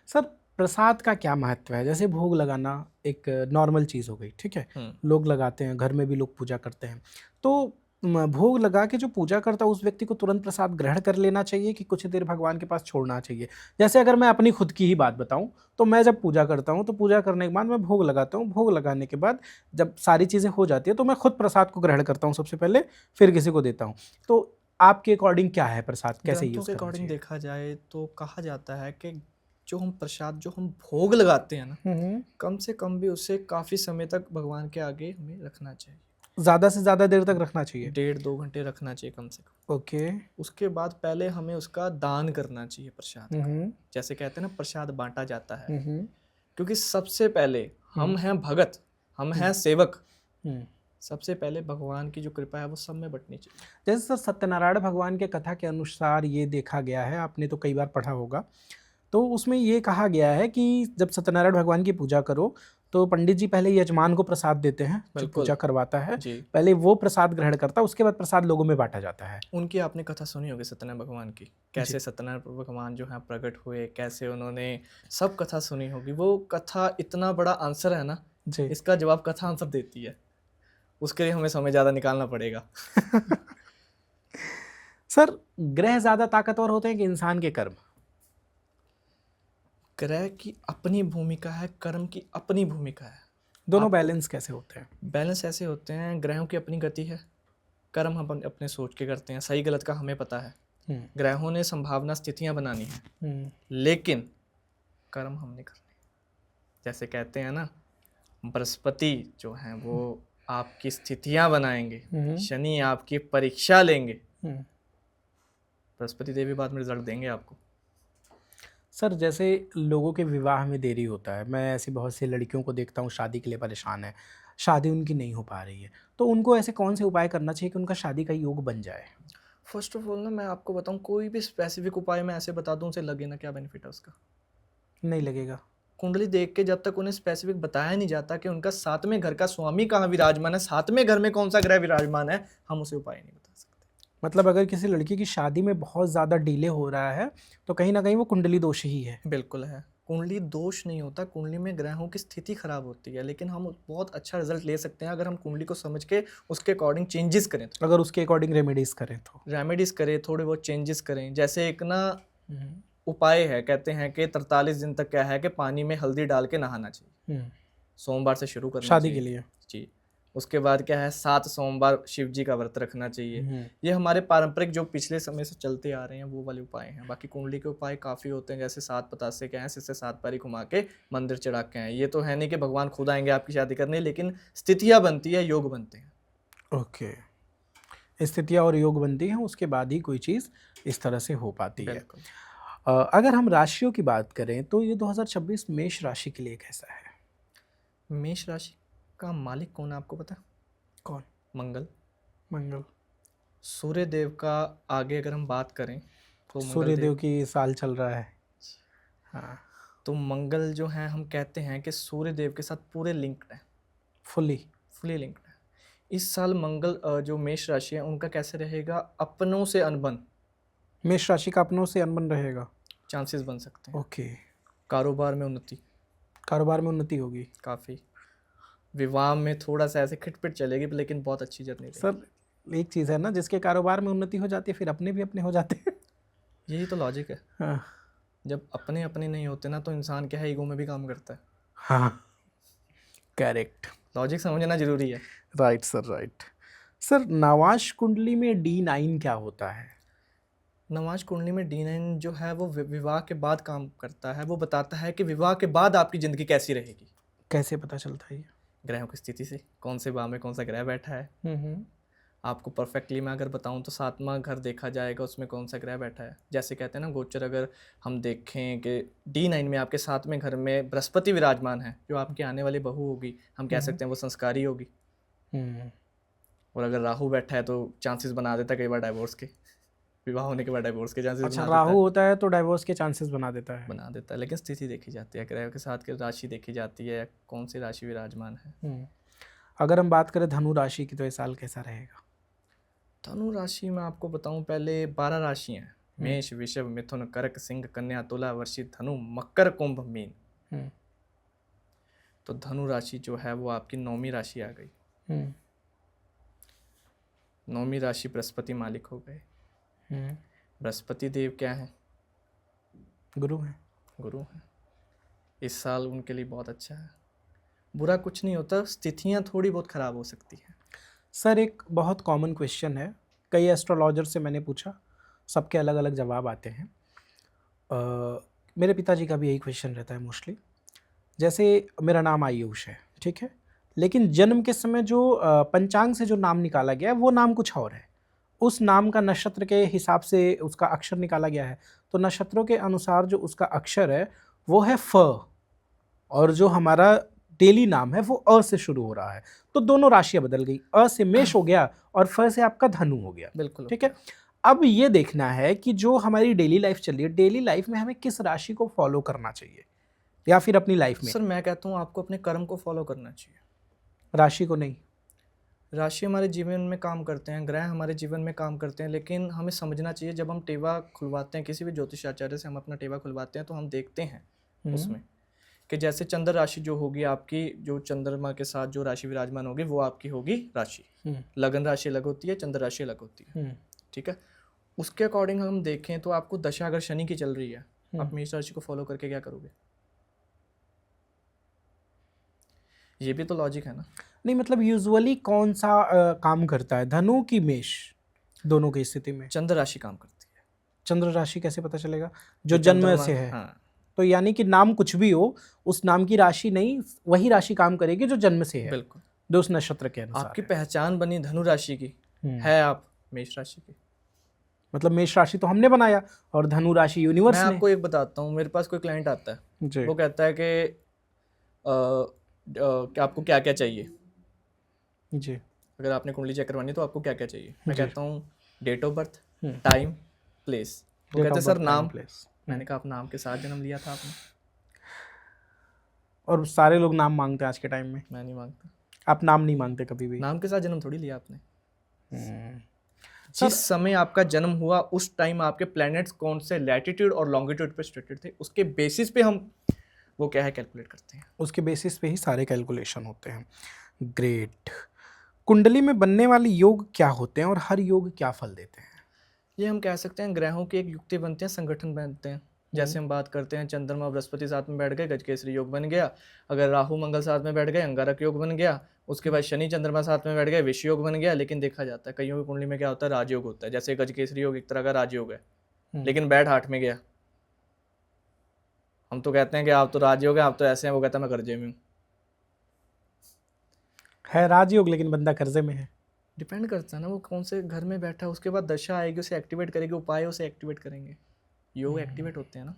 सर प्रसाद का क्या महत्व है? जैसे भोग लगाना एक नॉर्मल चीज़ हो गई, ठीक है, लोग लगाते हैं, घर में भी लोग पूजा करते हैं, तो भोग लगा के जो पूजा करता है उस व्यक्ति को तुरंत प्रसाद ग्रहण कर लेना चाहिए कि कुछ देर भगवान के पास छोड़ना चाहिए? जैसे अगर मैं अपनी खुद की ही बात बताऊं तो मैं जब पूजा करता हूं तो पूजा करने के बाद मैं भोग लगाता हूं, भोग लगाने के बाद जब सारी चीज़ें हो जाती है तो मैं खुद प्रसाद को ग्रहण करता हूं सबसे पहले, फिर किसी को देता हूं। तो आपके अकॉर्डिंग क्या है प्रसाद, कैसे यूज़ करना चाहिए? अकॉर्डिंग देखा जाए तो कहा जाता है कि जो हम प्रसाद जो हम भोग लगाते हैं ना, कम से कम भी उसे काफ़ी समय तक भगवान के आगे हमें रखना चाहिए। ज़्यादा से ज़्यादा देर तक रखना चाहिए, 1.5-2 घंटे रखना चाहिए कम से कम। ओके। उसके बाद पहले हमें उसका दान करना चाहिए प्रसाद का। जैसे कहते हैं ना प्रसाद बांटा जाता है, क्योंकि सबसे पहले हम हैं भगत, हम हैं सेवक, सबसे पहले भगवान की जो कृपा है वो सब में बंटनी चाहिए। जैसे सर सत्यनारायण भगवान के कथा के अनुसार ये देखा गया है, आपने तो कई बार पढ़ा होगा, तो उसमें ये कहा गया है कि जब सत्यनारायण भगवान की पूजा करो तो पंडित जी पहले यजमान को प्रसाद देते हैं, जो पूजा करवाता है पहले वो प्रसाद ग्रहण करता है, उसके बाद प्रसाद लोगों में बांटा जाता है। उनकी आपने कथा सुनी होगी सत्यनारायण भगवान की, कैसे सत्यनारायण भगवान जो है प्रकट हुए, कैसे उन्होंने सब कथा सुनी होगी। वो कथा इतना बड़ा आंसर है ना, इसका जवाब कथा आंसर देती है, उसके लिए हमें समय ज़्यादा निकालना पड़ेगा। सर ग्रह ज़्यादा ताकतवर होते हैं कि इंसान के कर्म? ग्रह की अपनी भूमिका है, कर्म की अपनी भूमिका है। दोनों बैलेंस कैसे होते हैं? बैलेंस ऐसे होते हैं, ग्रहों की अपनी गति है, कर्म हम अपने सोच के करते हैं, सही गलत का हमें पता है। ग्रहों ने संभावना स्थितियां बनानी है, लेकिन कर्म हमने करने। जैसे कहते हैं ना, बृहस्पति जो हैं वो आपकी स्थितियां बनाएंगे, शनि आपकी परीक्षा लेंगे, बृहस्पति देवी बाद में रिजल्ट देंगे आपको। सर जैसे लोगों के विवाह में देरी होता है, मैं ऐसी बहुत सी लड़कियों को देखता हूँ शादी के लिए परेशान है, शादी उनकी नहीं हो पा रही है, तो उनको ऐसे कौन से उपाय करना चाहिए कि उनका शादी का योग बन जाए? फर्स्ट ऑफ ऑल ना मैं आपको बताऊं, कोई भी स्पेसिफिक उपाय मैं ऐसे बता दूं उसे लगे ना, क्या बेनिफिट है उसका? नहीं लगेगा। कुंडली देख के जब तक उन्हें स्पेसिफिक बताया नहीं जाता कि उनका सातवें घर का स्वामी कहाँ विराजमान है, सातवें घर में कौन सा ग्रह विराजमान है, हम उसे उपाय नहीं बता सकते। मतलब अगर किसी लड़की की शादी में बहुत ज़्यादा डिले हो रहा है तो कहीं ना कहीं वो कुंडली दोष ही है। बिल्कुल है, कुंडली दोष नहीं होता, कुंडली में ग्रहों की स्थिति खराब होती है, लेकिन हम बहुत अच्छा रिजल्ट ले सकते हैं अगर हम कुंडली को समझ के उसके अकॉर्डिंग चेंजेस करें। तो अगर उसके अकॉर्डिंग रेमेडीज करें तो रेमेडीज करें, थोड़े बहुत चेंजेस करें। जैसे एक ना उपाय है, कहते हैं कि 43 दिन तक क्या है कि पानी में हल्दी डाल के नहाना चाहिए, सोमवार से शुरू करना शादी चाहिए के लिए जी। उसके बाद क्या है, 7 सोमवार शिव जी का व्रत रखना चाहिए। ये हमारे पारंपरिक जो पिछले समय से चलते आ रहे हैं वो वाले उपाय हैं। बाकी कुंडली के उपाय काफ़ी होते हैं, जैसे 7 पतासे के हैं, सिर 7 पारी घुमा के मंदिर चढ़ा के हैं। ये तो है नहीं कि भगवान खुद आएंगे आपकी शादी करने, लेकिन स्थितियाँ बनती है, योग बनते हैं। ओके, स्थितियाँ और योग बनती हैं, उसके बाद ही कोई चीज़ इस तरह से हो पाती है। अगर हम राशियों की बात करें तो ये 2026 मेष राशि के लिए कैसा है? मेष राशि का मालिक कौन है आपको पता है? कौन? मंगल। मंगल। सूर्य देव का आगे अगर हम बात करें तो सूर्य देव की साल चल रहा है। हाँ, तो मंगल जो है हम कहते हैं कि सूर्य देव के साथ पूरे लिंक्ड है, फुली लिंक्ड है। इस साल मंगल जो मेष राशि है उनका कैसे रहेगा, अपनों से अनबन, मेष राशि का अपनों से अनबन रहेगा, चांसेस बन सकते हैं। ओके। कारोबार में उन्नति, कारोबार में उन्नति होगी काफ़ी। विवाह में थोड़ा सा ऐसे खिटपिट चलेगी, लेकिन बहुत अच्छी जर्नी रहेगी। सर एक चीज़ है ना, जिसके कारोबार में उन्नति हो जाती है फिर अपने भी अपने हो जाते हैं। यही तो लॉजिक है। हाँ, जब अपने अपने नहीं होते ना तो इंसान क्या है, ईगो में भी काम करता है। हाँ, करेक्ट, लॉजिक समझना जरूरी है। Right sir, right sir. Nawaz कुंडली में D9 क्या होता है? नवाज कुंडली में D9 जो है वो विवाह के बाद काम करता है। वो बताता है कि विवाह के बाद आपकी ज़िंदगी कैसी रहेगी। कैसे पता चलता है ये? ग्रहों की स्थिति से, कौन से भाव में कौन सा ग्रह बैठा है। आपको परफेक्टली मैं अगर बताऊं तो 7वां घर देखा जाएगा, उसमें कौन सा ग्रह बैठा है। जैसे कहते हैं ना गोचर, अगर हम देखें कि D9 में आपके 7वें घर में बृहस्पति विराजमान है, जो आपकी आने वाली बहू होगी, हम कह सकते हैं वो संस्कारी होगी। और अगर राहु बैठा है तो चांसेस बना देता है कई बार डाइवोर्स के, विवाह होने के बाद डाइवोर्स के चांसेस। अच्छा, राहु होता है तो डाइवोर्स के चांसेस बना देता है। लेकिन स्थिति देखी जाती है, ग्रह के साथ की राशि देखी जाती है, कौन सी राशि विराजमान है। अगर हम बात करें धनु राशि की तो ये साल कैसा रहेगा? धनु राशि में आपको बताऊं, पहले 12 राशि हैं, मेष, वृषभ, मिथुन, कर्क, सिंह, कन्या, तुला, वृश्चिक, धनु, मकर, कुंभ, मीन। तो धनु राशि जो है वो आपकी 9वीं राशि आ गई। 9वीं राशि बृहस्पति मालिक हो गए। बृहस्पति देव क्या है? गुरु है। गुरु है। इस साल उनके लिए बहुत अच्छा है, बुरा कुछ नहीं होता, स्थितियाँ थोड़ी बहुत खराब हो सकती हैं। सर एक बहुत कॉमन क्वेश्चन है, कई एस्ट्रोलॉजर से मैंने पूछा, सबके अलग अलग जवाब आते हैं। मेरे पिताजी का भी यही क्वेश्चन रहता है मोस्टली। जैसे मेरा नाम आयुष है, ठीक है, लेकिन जन्म के समय जो पंचांग से जो नाम निकाला गया है वो नाम कुछ और है। उस नाम का नक्षत्र के हिसाब से उसका अक्षर निकाला गया है, तो नक्षत्रों के अनुसार जो उसका अक्षर है वो है फ, और जो हमारा डेली नाम है वो अ से शुरू हो रहा है। तो दोनों राशियां बदल गई, अ से मेष हो गया और फ से आपका धनु हो गया। बिल्कुल, ठीक है। अब ये देखना है कि जो हमारी डेली लाइफ चल रही है, डेली लाइफ में हमें किस राशि को फॉलो करना चाहिए या फिर अपनी लाइफ में। सर मैं कहता हूँ आपको अपने कर्म को फॉलो करना चाहिए, राशि को नहीं। राशि हमारे जीवन में काम करते हैं, ग्रह हमारे जीवन में काम करते हैं, लेकिन हमें समझना चाहिए जब हम टेवा खुलवाते हैं, किसी भी ज्योतिषाचार्य से हम अपना टेवा खुलवाते हैं तो हम देखते हैं उसमें कि जैसे चंद्र राशि जो होगी आपकी, जो चंद्रमा के साथ जो राशि विराजमान होगी वो आपकी होगी राशि। लगन राशि अलग होती है, चंद्र राशि अलग होती है। ठीक है, उसके अकॉर्डिंग हम देखें तो आपको दशा अगर शनि की चल रही है, आप मेष राशि को फॉलो करके क्या करोगे? ये भी तो लॉजिक है ना। नहीं मतलब यूजुअली कौन सा काम करता है, धनु की मेष? दोनों की स्थिति में चंद्र राशि काम करती है। चंद्र राशि कैसे पता चलेगा? जो जन्म से है। हाँ। तो यानी कि नाम कुछ भी हो, उस नाम की राशि नहीं, वही राशि काम करेगी जो जन्म से है। बिल्कुल, जो उस नक्षत्र के अनुसार आपकी पहचान बनी धनु राशि की है, आप मेष राशि की। मतलब मेष राशि तो हमने बनाया और धनु राशि यूनिवर्स मैं ने। आपको एक बताता हूँ, मेरे पास कोई क्लाइंट आता है, जी वो कहता है कि कि आपको क्या क्या चाहिए, जी अगर आपने कुंडली चेक करवानी है तो आपको क्या क्या चाहिए। मैं जी। कहता हूँ date of birth, hmm. Time, place. वो Date कहते of हैं सर birth, time, नाम। place। मैंने कहा आप नाम के साथ जन्म लिया था आपने? और सारे लोग नाम मांगते हैं आज के टाइम में। मैं नहीं मांगता, आप नाम नहीं मांगते कभी भी। नाम के साथ जन्म थोड़ी लिया आपने। हम्म। जिस समय आपका जन्म हुआ उस टाइम आपके प्लैनेट्स कौन से लैटिट्यूड और लॉन्गिट्यूड पे सिचुएटेड थे, उसके बेसिस पे हम वो क्या है कैलकुलेट करते हैं। उसके बेसिस पे ही सारे कैलकुलेशन होते हैं। ग्रेट। कुंडली में बनने वाले योग क्या होते हैं और हर योग क्या फल देते हैं? ये हम कह सकते हैं ग्रहों की एक युक्ति बनते हैं, संगठन बनते हैं। जैसे हम बात करते हैं चंद्रमा बृहस्पति साथ में बैठ गए गजकेसरी योग बन गया, अगर राहु मंगल साथ में बैठ गए अंगारक योग बन गया, उसके बाद शनि चंद्रमा साथ में बैठ गए विष योग बन गया। लेकिन देखा जाता है कईयों की कुंडली में क्या होता है, राजयोग होता है। जैसे गजकेसरी योग एक तरह का राजयोग है, लेकिन बैठ 8 में गया। हम तो कहते हैं कि आप तो राजयोग है, आप तो ऐसे हैं, वो कहता है मैं कर्जे में हूँ। है राजयोग लेकिन बंदा कर्जे में है। डिपेंड करता है ना वो कौन से घर में बैठा है, उसके बाद दशा आएगी उसे एक्टिवेट करेगी, उपाय उसे एक्टिवेट करेंगे, योग एक्टिवेट होते हैं ना।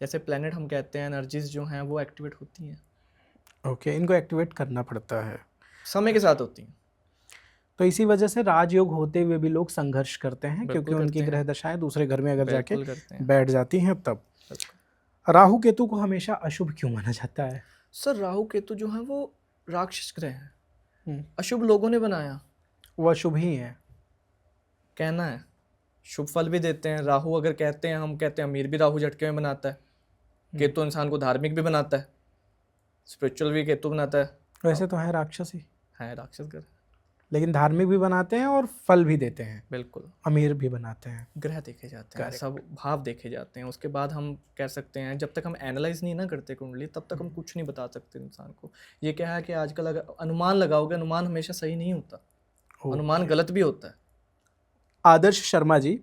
जैसे प्लेनेट हम कहते हैं एनर्जीज जो हैं वो एक्टिवेट होती हैं, ओके, इनको एक्टिवेट करना पड़ता है। समय के साथ होती हैं। तो इसी वजह से राजयोग होते हुए भी लोग संघर्ष करते हैं, बिल्कुल क्योंकि उनकी करते हैं। ग्रह दशाएं दूसरे घर में अगर जाके बिल्कुल करते हैं। बैठ जाती हैं तब। बिल्कुल। राहु केतु को हमेशा अशुभ क्यों माना जाता है? सर राहु केतु जो है वो राक्षस ग्रह हैं, हम्म, अशुभ लोगों ने बनाया, वो अशुभ ही है। कहना है शुभ फल भी देते हैं। राहु अगर कहते हैं, हम कहते हैं अमीर भी राहु झटके में बनाता है, केतु इंसान को धार्मिक भी बनाता है, स्पिरिचुअल भी केतु बनाता है। वैसे तो है राक्षस ही, है राक्षस ग्रह। लेकिन धार्मिक भी बनाते हैं और फल भी देते हैं, बिल्कुल, अमीर भी बनाते हैं। ग्रह देखे जाते हैं, Correct. सब भाव देखे जाते हैं, उसके बाद हम कह सकते हैं। जब तक हम एनालाइज नहीं ना करते कुंडली तब तक हम कुछ नहीं बता सकते इंसान को। ये क्या है कि आजकल अगर अनुमान लगाओगे, अनुमान हमेशा सही नहीं होता, अनुमान गलत भी होता है। आदर्श शर्मा जी,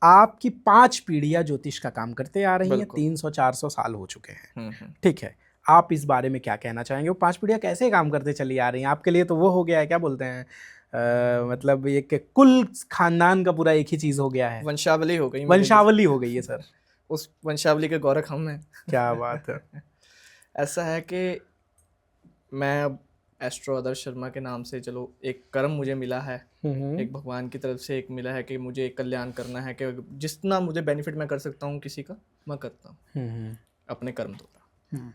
आपकी 5 पीढ़ियां ज्योतिष का काम करते आ रही हैं, बिल्कुल। 300-400 साल हो चुके हैं। ठीक है, आप इस बारे में क्या कहना चाहेंगे? वो 5 पीढ़ियां कैसे काम करते चली आ रही हैं? आपके लिए तो वो हो गया है, क्या बोलते हैं, मतलब एक कुल खानदान का पूरा एक ही चीज हो गया है, वंशावली हो गई, वंशावली हो गई है सर। उस वंशावली के गौरख हम हैं। क्या बात है। ऐसा है कि मैं अब एस्ट्रो आदर्श शर्मा के नाम से, चलो एक कर्म मुझे मिला है, एक भगवान की तरफ से एक मिला है कि मुझे एक कल्याण करना है, कि जितना मुझे बेनिफिट मैं कर सकता हूँ किसी का, मैं करता हूँ अपने कर्म द्वारा।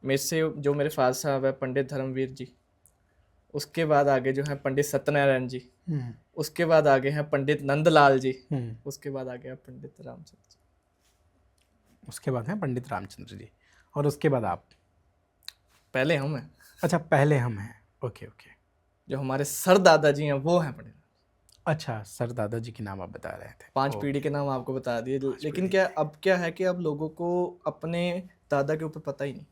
मेरे से जो मेरे फादर साहब है पंडित धर्मवीर जी, उसके बाद आगे जो है पंडित सत्यनारायण जी, उसके बाद आगे हैं पंडित नंदलाल जी, उसके बाद आगे है पंडित रामचंद्र जी, उसके बाद है पंडित रामचंद्र जी, और उसके बाद आप। पहले हम हैं। अच्छा, पहले हम हैं। Okay okay. जो हमारे सर दादाजी हैं वो हैं पंडित। अच्छा, सर दादाजी के नाम आप बता रहे थे। 5 पीढ़ी के नाम आपको बता दिए, लेकिन क्या है कि अब लोगों को अपने दादा के ऊपर पता ही नहीं।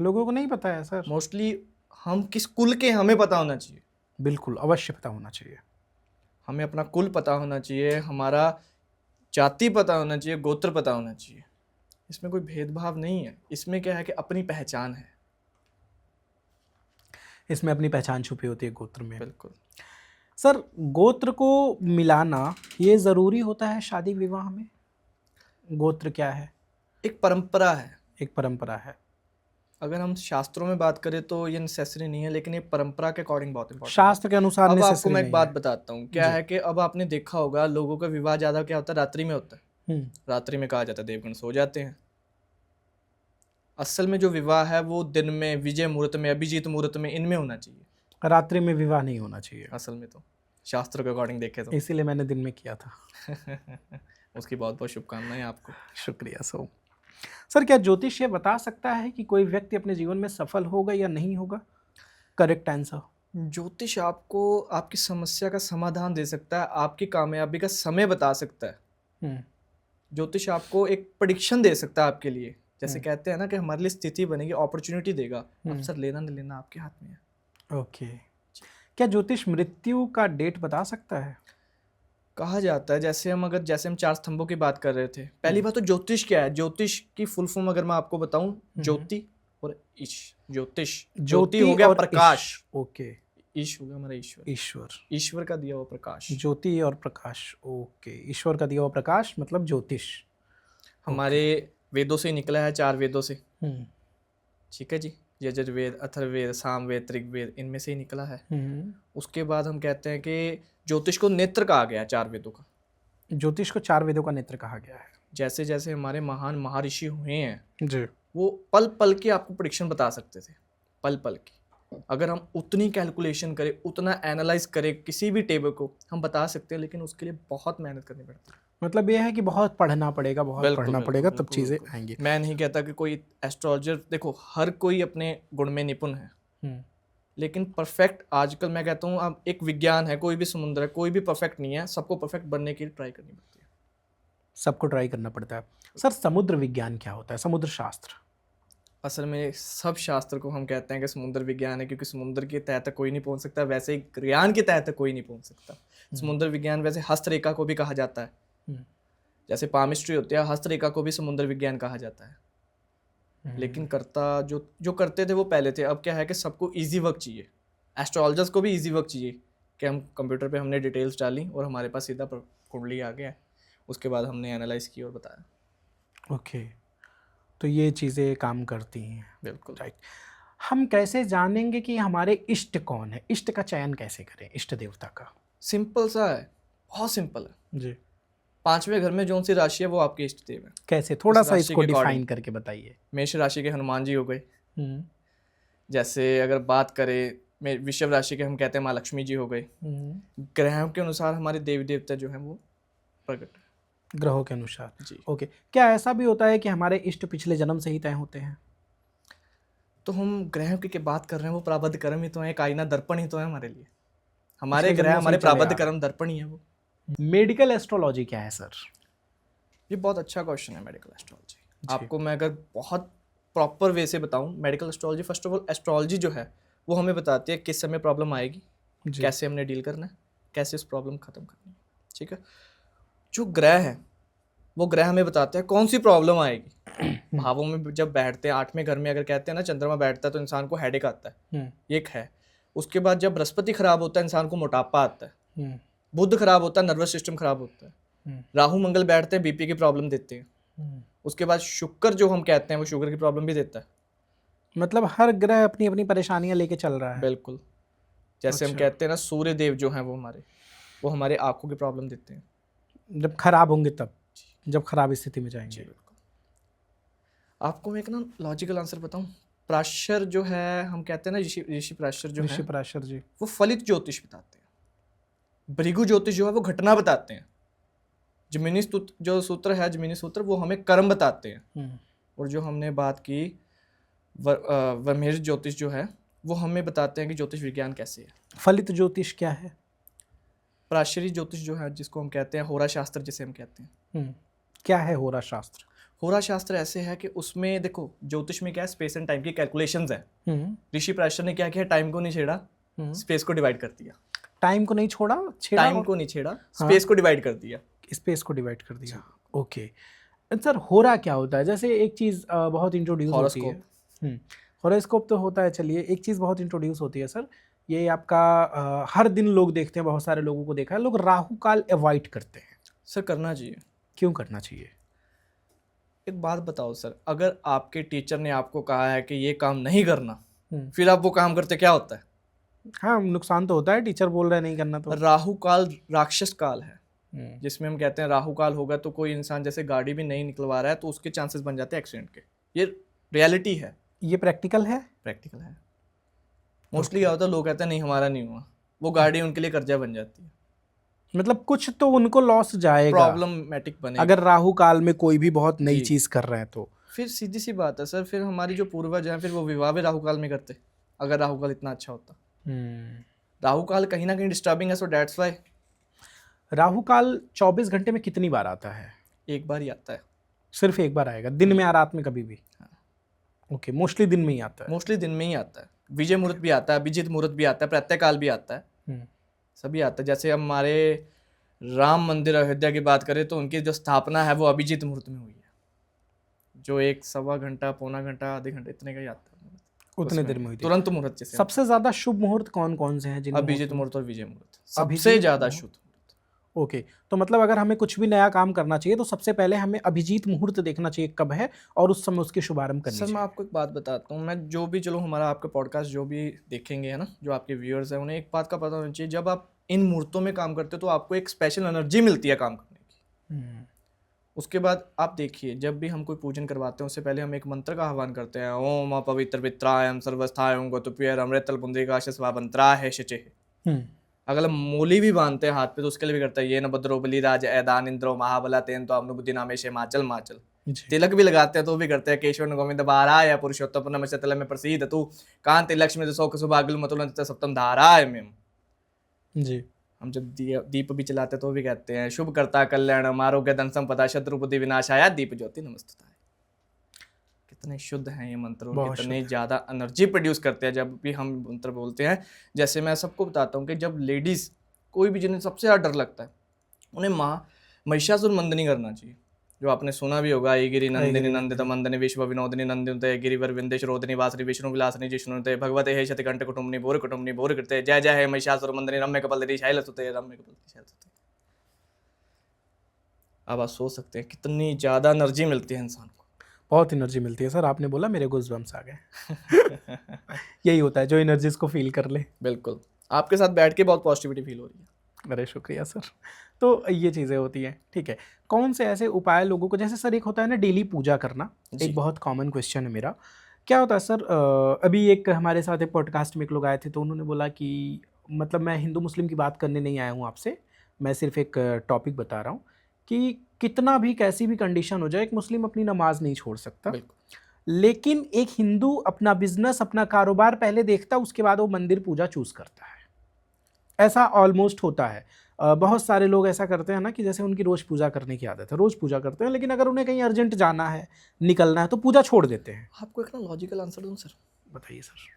लोगों को नहीं पता है सर। मोस्टली हम किस कुल के, हमें पता होना चाहिए। बिल्कुल, अवश्य पता होना चाहिए। हमें अपना कुल पता होना चाहिए, हमारा जाति पता होना चाहिए, गोत्र पता होना चाहिए। इसमें कोई भेदभाव नहीं है, इसमें क्या है कि अपनी पहचान है, इसमें अपनी पहचान छुपी होती है गोत्र में। बिल्कुल। सर, गोत्र को मिलाना ये ज़रूरी होता है शादी विवाह में? गोत्र क्या है? एक परंपरा है। एक परंपरा है। अगर हम शास्त्रों में बात करें तो ये नेसेसरी नहीं है, लेकिन ये परंपरा के अकॉर्डिंग बहुत इंपॉर्टेंट शास्त्र के अनुसार अब आपको necessary मैं एक नहीं बात है। बताता हूँ, क्या है कि अब आपने देखा होगा लोगों का विवाह ज़्यादा क्या होता है, रात्रि में होता है। रात्रि में कहा जाता है देवगण सो जाते हैं। असल में जो विवाह है वो दिन में, विजय मुहूर्त में, अभिजीत मुहूर्त में, इनमें होना चाहिए। रात्रि में विवाह नहीं होना चाहिए असल में तो शास्त्र के अकॉर्डिंग देखे तो। इसीलिए मैंने दिन में किया था। उसकी बहुत बहुत शुभकामनाएं आपको। शुक्रिया सर, क्या ज्योतिष ये बता सकता है कि कोई व्यक्ति अपने जीवन में सफल होगा या नहीं होगा? Correct answer. ज्योतिष आपको आपकी समस्या का समाधान दे सकता है, आपकी कामयाबी का समय बता सकता है। ज्योतिष आपको एक प्रेडिक्शन दे सकता है आपके लिए। जैसे कहते हैं ना कि हमारे लिए स्थिति बनेगी, अपॉर्चुनिटी देगा, अवसर लेना न लेना आपके हाथ में है। ओके। क्या ज्योतिष मृत्यु का डेट बता सकता है? कहा जाता है, जैसे हम 4 स्तंभों की बात कर रहे थे। पहली बात तो ज्योतिष क्या है? ज्योतिष की फुल फॉर्म अगर मैं आपको बताऊं, ज्योति और ईश। ज्योतिष, ज्योति हो गया प्रकाश। ओके। ईश हो गया हमारा ईश्वर, ईश्वर, ईश्वर का दिया हुआ प्रकाश। ज्योति और प्रकाश। ओके, ईश्वर का दिया हुआ प्रकाश मतलब ज्योतिष। हमारे वेदों से ही निकला है, 4 वेदों से, हम्म ठीक है जी। यजुर्वेद, अथर्ववेद, सामवेद, ऋग्वेद, इनमें से ही निकला है। हम्म। उसके बाद हम कहते हैं कि ज्योतिष को नेत्र कहा गया है 4 वेदों का। ज्योतिष को 4 वेदों का नेत्र कहा गया है। जैसे जैसे हमारे महान महर्षि हुए हैं, जी। वो पल पल की आपको प्रेडिक्शन बता सकते थे, पल पल की। अगर हम उतनी कैलकुलेशन करें, उतना एनालाइज करें किसी भी टेबल को, हम बता सकते हैं, लेकिन उसके लिए बहुत मेहनत करनी पड़ती है। मतलब ये है कि बहुत पढ़ना पड़ेगा, बहुत बिल्कुल, पढ़ना बिल्कुल, पड़ेगा, तब बिल्कुल, चीज़ें बिल्कुल। आएंगी। मैं नहीं कहता कि कोई एस्ट्रोलॉजर, देखो हर कोई अपने गुण में निपुण है, हम्म, लेकिन परफेक्ट आजकल मैं कहता हूँ अब एक विज्ञान है, कोई भी समुद्र है, कोई भी परफेक्ट नहीं है, सबको परफेक्ट बनने की ट्राई करनी पड़ती है। सबको ट्राई करना पड़ता है। सर, समुद्र विज्ञान क्या होता है, समुद्र शास्त्र? असल में सब शास्त्र को हम कहते हैं कि समुद्र विज्ञान है, क्योंकि समुद्र की तह तक कोई नहीं पहुंच सकता, वैसे ही ज्ञान की तह तक कोई नहीं पहुंच सकता। समुद्र विज्ञान वैसे हस्तरेखा को भी कहा जाता है, हम्म, जैसे पामिस्ट्री होती है, हस्तरेखा को भी समुद्र विज्ञान कहा जाता है। लेकिन करता जो जो करते थे वो पहले थे। अब क्या है कि सबको इजी वर्क चाहिए, एस्ट्रोलॉजर्स को भी इजी वर्क चाहिए कि हम कंप्यूटर पे हमने डिटेल्स डाली और हमारे पास सीधा कुंडली आ गया, उसके बाद हमने एनालाइज की और बताया। ओके, तो ये चीज़ें काम करती हैं। बिल्कुल। राइट। हम कैसे जानेंगे कि हमारे इष्ट कौन है? इष्ट का चयन कैसे करें, इष्ट देवता का? सिंपल सा है, बहुत सिंपल है। जी। 5वें घर में जो सी राशि है वो आपके इष्ट देव है। कैसे, थोड़ा उस सा राशि इसको के डिफाइन according। करके बताइए। मेष राशि के हनुमान जी हो गए। हम्म, जैसे अगर बात करें वृषभ राशि के, हम कहते हैं माँ लक्ष्मी जी हो गए। ग्रहों के अनुसार हमारे देवी देवता जो हैं वो प्रकट है। ग्रहों के अनुसार। जी। ओके, क्या ऐसा भी होता है कि हमारे इष्ट पिछले जन्म से ही तय होते हैं? तो हम ग्रहों की बात कर रहे हैं, वो प्रारब्ध कर्म ही तो है, एक आईना दर्पण ही तो है हमारे लिए। हमारे पिछले ग्रह जन्मों से हमारे ही चले आ प्रारब्ध रहे कर्म दर्पण ही है वो। हैं। मेडिकल एस्ट्रोलॉजी क्या है सर? ये बहुत अच्छा क्वेश्चन है, मेडिकल एस्ट्रोलॉजी। जी। आपको मैं अगर बहुत प्रॉपर वे से बताऊं, medical astrology, first of all astrology जो है वो हमें बताती है किस समय प्रॉब्लम आएगी, जी। कैसे हमने डील करना है, कैसे उस प्रॉब्लम खत्म करनी है। ठीक है। जो ग्रह है वो ग्रह हमें बताते हैं कौन सी प्रॉब्लम आएगी। भावों में जब बैठते हैं, 8वें घर में अगर कहते हैं ना चंद्रमा बैठता है तो इंसान को हेडेक आता है, एक है। उसके बाद जब बृहस्पति खराब होता है इंसान को मोटापा आता है, बुध खराब होता है नर्वस सिस्टम खराब होता है, राहु मंगल बैठते हैं बीपी की प्रॉब्लम देते हैं। उसके बाद शुक्र जो हम कहते हैं वो शुगर की प्रॉब्लम भी देता है। मतलब हर ग्रह अपनी अपनी परेशानियां लेके चल रहा है। बिल्कुल। जैसे हम कहते हैं ना सूर्य देव जो हैं वो हमारे आंखों की प्रॉब्लम देते हैं जब खराब होंगे, तब जब खराब स्थिति में जाएंगे। बिल्कुल। आपको मैं एक ना लॉजिकल आंसर बताऊं, प्राशर जो है, हम कहते हैं ना ऋषि प्राशर जो है, ऋषि पराशर जी, वो फलित ज्योतिष बताते हैं। भृगु ज्योतिष जो है वो घटना बताते हैं। जमीनी जो सूत्र है, जमीनी सूत्र, वो हमें कर्म बताते हैं। और जो हमने बात की वर्महेर ज्योतिष जो है वो हमें बताते हैं कि ज्योतिष विज्ञान कैसे है। फलित ज्योतिष क्या है? प्राशरी ज्योतिष जो है, जिसको हम कहते हैं होरा शास्त्र जिसे हम कहते हैं। क्या है होरा शास्त्र? होरा शास्त्र ऐसे है कि उसमें देखो ज्योतिष में क्या है, स्पेस एंड टाइम की कैलकुलेशंस है। ऋषि प्राशर ने क्या किया, टाइम को नहीं छेड़ा, स्पेस को डिवाइड कर दिया। टाइम को नहीं छोड़ा, टाइम को नहीं छेड़ा, स्पेस को डिवाइड कर दिया। स्पेस को डिवाइड कर दिया। ओके सर, होरा क्या होता है? जैसे एक चीज़ बहुत इंट्रोड्यूस होती है, हॉरोस्कोप तो होता है, चलिए एक चीज़ बहुत इंट्रोड्यूस होती है सर, ये आपका हर दिन लोग देखते हैं, बहुत सारे लोगों को देखा है, लोग राहु काल अवॉइड करते हैं। सर करना चाहिए। क्यों करना चाहिए? एक बात बताओ सर, अगर आपके टीचर ने आपको कहा है कि ये काम नहीं करना, फिर आप वो काम करते, क्या होता है? हाँ, नुकसान तो होता है, टीचर बोल रहे नहीं करना तो। राहु काल राक्षस काल है, जिसमें हम कहते हैं राहु काल होगा तो कोई इंसान जैसे गाड़ी भी नहीं निकलवा रहा है तो उसके चांसेस बन जाते हैं एक्सीडेंट के। ये रियलिटी है, ये प्रैक्टिकल है। प्रैक्टिकल है। मोस्टली क्या होता है, लोग कहते हैं नहीं हमारा नहीं हुआ, वो गाड़ी उनके लिए कर्जा बन जाती है। मतलब कुछ तो उनको लॉस जाएगा, प्रॉब्लमेटिक बनेगा अगर राहु काल में कोई भी बहुत नई चीज कर रहे हैं तो। फिर सीधी सी बात है सर, फिर हमारी जो पूर्वज हैं फिर वो विवाह भी राहु काल में करते, अगर राहु काल इतना अच्छा होता। राहु काल कहीं ना कहीं डिस्टर्बिंग है, सो दैट्स व्हाई। राहु काल 24 घंटे में कितनी बार आता है? एक बार ही आता है। सिर्फ एक बार आएगा, दिन में या रात में कभी भी? ओके, मोस्टली दिन में ही आता है। मोस्टली दिन में ही आता है। विजय मुहूर्त भी आता है, अभिजीत मुहूर्त भी आता है, प्रातः काल भी आता है, सभी आता है। जैसे हमारे राम मंदिर अयोध्या की बात करें तो उनकी जो स्थापना है वो अभिजीत मुहूर्त में हुई है, जो 1 सवा घंटा, पौना घंटा, आधे घंटे इतने का ही आता है। उतने देर में हुई थी। तुरंत मुहूर्त जैसे। सबसे ज्यादा शुभ मुहूर्त कौन कौन से हैं? जिन अभिजीत मुहूर्त और विजय मुहूर्त सबसे अभिजीत ज्यादा मुहूर्त। शुभ। ओके, तो मतलब अगर हमें कुछ भी नया काम करना चाहिए तो सबसे पहले हमें अभिजीत मुहूर्त देखना चाहिए कब है, और उस समय उसकी शुभारंभ करनी सर मैं चाहिए। आपको एक बात बताता हूँ, मैं जो भी, चलो हमारा आपका पॉडकास्ट जो भी देखेंगे है ना, जो आपके व्यूअर्स हैं, उन्हें एक बात का पता होना चाहिए, जब आप इन मुहूर्तों में काम करते हो तो आपको एक स्पेशल एनर्जी मिलती है काम करने की। उसके बाद आप देखिए, जब भी हम कोई पूजन करवाते हैं उससे पहले हम एक मंत्र का आह्वान करते हैं, ओम अपवित्र पित्रायम सर्वस्थायं गोतुप्यर अमृतल पुंडरीकाक्ष स्वाबंत्राय शुचे। अगर हम मूली भी बांधते हैं हाथ पे तो उसके लिए भी करते हैं, ये न भद्रो बलि राज ऐदान इंद्रो महाबला तेन तो अमनु बुद्धि नामे माचल माचल। तिलक भी लगाते हैं तो भी करते हैं, केशव न गोविंद बाराय पुरुषोत्तम नमः तल में प्रसिद्ध तू कांति लक्ष्मी शोक सुभागुल मतुल सप्तम धाराय में। जी। हम जब दीप भी चलाते हैं तो भी कहते हैं, शुभ करता कल्याण आरोग्य धन संपदा शत्रु बुद्धि विनाशाय दीप ज्योति नमस्तुताय। कितने शुद्ध हैं ये मंत्र और कितने ज्यादा एनर्जी प्रोड्यूस करते हैं जब भी हम मंत्र बोलते हैं। जैसे मैं सबको बताता हूँ कि जब लेडीज कोई भी, जिन्हें सबसे ज्यादा डर लगता है, उन्हें महिषासुर मर्दनी करना चाहिए। जो आपने सुना भी होगा, ये गिरि नंदिनी नंदित मंदनी विश्व विनोदिनी नंदिनुते गिरिवर विंदेश रोदिनी वासनी विष्णु विलासनी जिष्णुते भगवते हे शतकंठ कुटुंबनी बोर कृते जय जय हे महिषासुर मंदनी रम्य कपलधरी शैलसुते रम्य कपलधरी शैलसुते। अब आप सोच सकते हैं कितनी ज्यादा एनर्जी मिलती है इंसान को। बहुत एनर्जी मिलती है सर, आपने बोला मेरे गूज़बम्स आ गए। यही होता है जो एनर्जीज को फील कर ले। बिल्कुल, आपके साथ बैठ के बहुत पॉजिटिविटी फील हो रही है। अरे शुक्रिया सर। तो ये चीज़ें होती हैं, ठीक है। कौन से ऐसे उपाय लोगों को, जैसे सर एक होता है ना डेली पूजा करना, एक बहुत कॉमन क्वेश्चन है मेरा। क्या होता है सर, अभी एक हमारे साथ एक पॉडकास्ट में एक लोग आए थे तो उन्होंने बोला कि मतलब मैं हिंदू मुस्लिम की बात करने नहीं आया हूँ आपसे, मैं सिर्फ एक टॉपिक बता रहा हूँ कि कितना भी कैसी भी कंडीशन हो जाए एक मुस्लिम अपनी नमाज नहीं छोड़ सकता, लेकिन एक हिंदू अपना बिजनेस अपना कारोबार पहले देखता, उसके बाद वो मंदिर पूजा चूज़ करता है। ऐसा ऑलमोस्ट होता है। बहुत सारे लोग ऐसा करते हैं ना कि जैसे उनकी रोज़ पूजा करने की आदत है, रोज़ पूजा करते हैं, लेकिन अगर उन्हें कहीं अर्जेंट जाना है, निकलना है, तो पूजा छोड़ देते हैं। आपको एक ना लॉजिकल आंसर दूं सर? बताइए सर।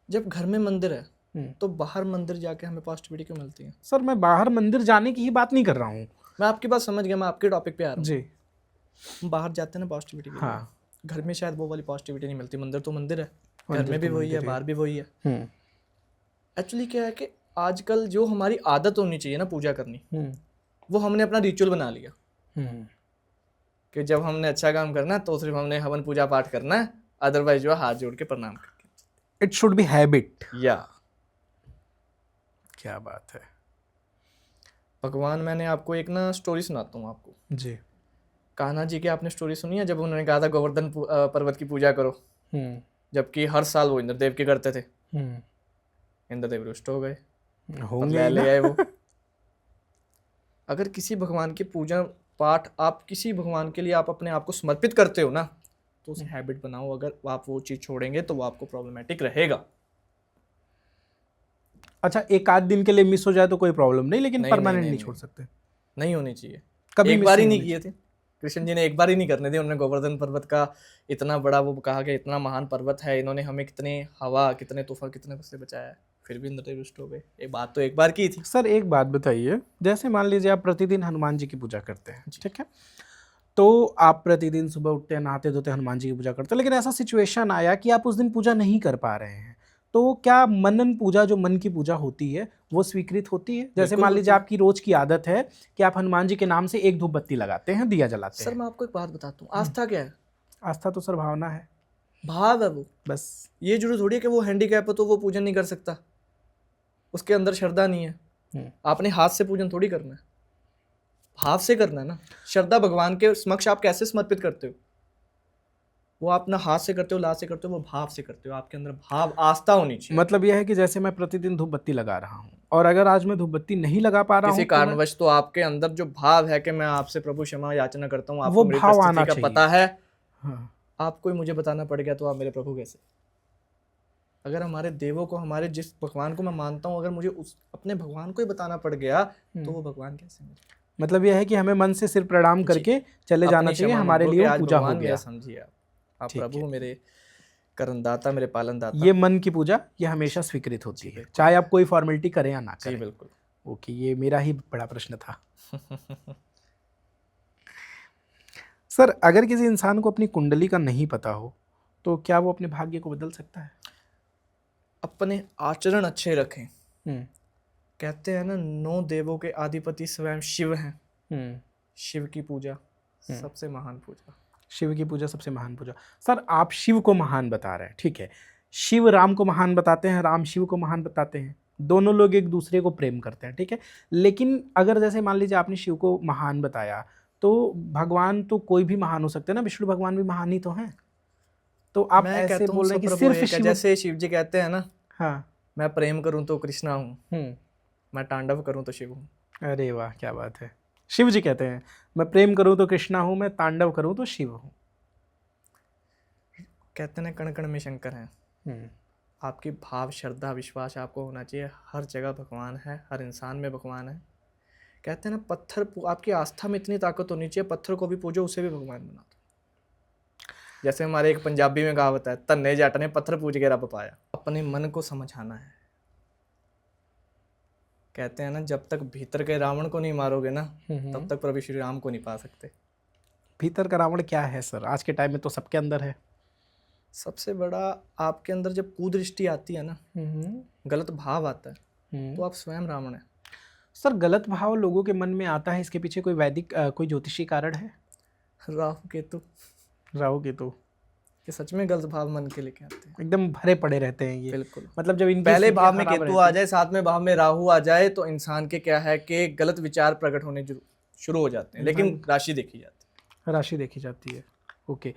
जब घर में मंदिर है तो बाहर मंदिर जाके हमें पॉजिटिविटी क्यों मिलती है? सर मैं बाहर मंदिर जाने की ही बात नहीं कर रहा हूँ, मैं आपकी बात समझ गया, मैं आपके टॉपिक पे आ रहा हूँ जी। हम बाहर जाते हैं ना पॉजिटिविटी के लिए, हाँ। घर में शायद वो वाली पॉजिटिविटी नहीं मिलती। मंदिर तो मंदिर है, घर में भी वही है, बाहर भी वही है। एक्चुअली क्या है कि आजकल जो हमारी आदत होनी चाहिए ना पूजा करनी, वो हमने अपना रिचुअल बना लिया कि जब हमने अच्छा काम करना है तो सिर्फ हमने हवन पूजा पाठ करना है, अदरवाइज जो हाथ जोड़ के प्रणाम करके। It should be habit. या क्या बात है भगवान, मैंने आपको एक ना स्टोरी सुनाता हूँ आपको जी। कान्हा जी की आपने स्टोरी सुनी है, जब उन्होंने कहा था गोवर्धन पर्वत की पूजा करो, जबकि हर साल वो इंद्रदेव की करते थे। इंद्रदेव रुष्ट हो गए, होंगे ले आए वो। अगर किसी भगवान की पूजा पाठ, आप किसी भगवान के लिए आप अपने आप को समर्पित करते हो ना, तो उसे हैबिट बनाओ। अगर आप वो चीज छोड़ेंगे तो वो आपको प्रॉब्लमेटिक रहेगा। अच्छा, एक आध दिन के लिए मिस हो जाए तो कोई प्रॉब्लम नहीं, लेकिन परमानेंट नहीं छोड़ सकते। नहीं होनी चाहिए। कभी एक बार ही नहीं किए थे कृष्ण जी ने, एक बार ही नहीं करने दिए। उन्होंने गोवर्धन पर्वत का इतना बड़ा, वो कहा कि इतना महान पर्वत है, इन्होंने हमें कितने हवा, कितने तूफान, कितने से बचाया है, फिर भी इंद्रदेव रुष्ट हो गए। ये बात तो एक बार की थी। सर एक बात बताइए, जैसे मान लीजिए आप प्रतिदिन हनुमान जी की पूजा करते हैं, ठीक है, तो आप प्रतिदिन सुबह उठते हैं, नहाते धोते हनुमान जी की पूजा करते हैं, लेकिन ऐसा सिचुएशन आया कि आप उस दिन पूजा नहीं कर पा रहे हैं, तो क्या मनन पूजा, जो मन की पूजा होती है, वो स्वीकृत होती है? जैसे मान लीजिए आपकी रोज की आदत है कि आप हनुमान जी के नाम से एक धूप बत्ती लगाते हैं, दिया जलाते हैं। सर मैं आपको एक बात बताता हूँ, आस्था क्या है? आस्था तो सर भावना है, भाव है वो। बस ये जरूर थोड़ी है कि वो हैंडीकैप है तो वो पूजन नहीं कर सकता, उसके अंदर श्रद्धा नहीं है। आपने हाथ से पूजन थोड़ी करना है, भाव से करना है ना। श्रद्धा भगवान के समक्ष आप कैसे समर्पित करते हो? वो आप ना हाथ से करते हो, लात से करते हो, वो भाव से करते हो। आपके अंदर भाव, आस्था होनी चाहिए। मतलब यह है कि जैसे मैं प्रतिदिन धूप बत्ती लगा रहा हूँ, और अगर आज मैं धूप बत्ती नहीं लगा पा रहा हूँ किसी कारणवश, तो आपके अंदर जो भाव है कि मैं आपसे प्रभु क्षमा याचना करता हूँ, आपको वो मेरी भाव आना परिस्थिति का पता है, हाँ। आपको मुझे बताना पड़ गया तो आप मेरे प्रभु कैसे? अगर हमारे देवों को, हमारे जिस भगवान को मैं मानता हूँ, अगर मुझे उस अपने भगवान को ही बताना पड़ गया तो वो भगवान कैसे मेरे? मतलब यह है कि हमें मन से सिर प्रणाम करके चले जाना चाहिए, हमारे लिए वो पूजा हो गया। समझिए आप प्रभु मेरे कर्णदाता, मेरे पालनदाता। ये मन की पूजा ये हमेशा स्वीकृत होती है, चाहे आप कोई फॉर्मेलिटी करें या ना करें। बिल्कुल। ओके, ये मेरा ही बड़ा प्रश्न था। सर अगर किसी इंसान को अपनी कुंडली का नहीं पता हो तो क्या वो अपने भाग्य को बदल सकता है? अपने आचरण अच्छे रखें। हम्म कहते हैं ना, 9 देवों के अधिपति स्वयं शिव हैं। हम्म शिव की पूजा सबसे महान पूजा। शिव की पूजा सबसे महान पूजा। सर आप शिव को महान बता रहे हैं, ठीक है, शिव राम को महान बताते हैं, राम शिव को महान बताते हैं, दोनों लोग एक दूसरे को प्रेम करते हैं, ठीक है, लेकिन अगर जैसे मान लीजिए आपने शिव को महान बताया, तो भगवान तो कोई भी महान हो सकते हैं ना, विष्णु भगवान भी महान ही तो हैं। तो आप मैं ऐसे कहता हूँ बोल रहे हैं सब कि प्रभु सिर्फ एक है। शिव? जैसे शिव जी कहते हैं ना, हाँ। मैं प्रेम करूं तो कृष्णा हूँ, हम्म मैं तांडव करूं तो शिव हूँ। अरे वाह, क्या बात है। शिव जी कहते हैं मैं प्रेम करूं तो कृष्णा हूं, मैं तांडव करूं तो शिव हूं। कहते हैं कण कण में शंकर हैं। हम्म आपकी भाव, श्रद्धा, विश्वास आपको होना चाहिए। हर जगह भगवान है, हर इंसान में भगवान है। कहते हैं ना, आपकी आस्था में इतनी ताकत होनी चाहिए, पत्थर को भी पूजो, उसे भी भगवान बना दो। जैसे हमारे एक पंजाबी में कहावत है, धन्ने जट ने पत्थर पूज के रब पाया। अपने मन को समझाना है। कहते हैं ना, जब तक भीतर के रावण को नहीं मारोगे ना, तब तक प्रभु श्री राम को नहीं पा सकते। भीतर का रावण क्या है सर? आज के टाइम में तो सबके अंदर है। सबसे बड़ा आपके अंदर जब कुदृष्टि आती है ना, गलत भाव आता है, तो आप स्वयं रावण है। सर गलत भाव लोगों के मन में आता है, इसके पीछे कोई वैदिक कोई ज्योतिषी कारण है? राहु केतु। राहु केतु ये सच में गलत भाव मन के लेके आते हैं। एकदम भरे पड़े रहते हैं ये। बिल्कुल। मतलब जब इनकी पहले स्थितियां भाव में खराब केतु आ रहती जाए, साथ में भाव में राहु आ जाए, तो इंसान के क्या है कि गलत विचार प्रकट होने शुरू हो जाते हैं। लेकिन राशि देखी जाती है, राशि देखी जाती है। ओके।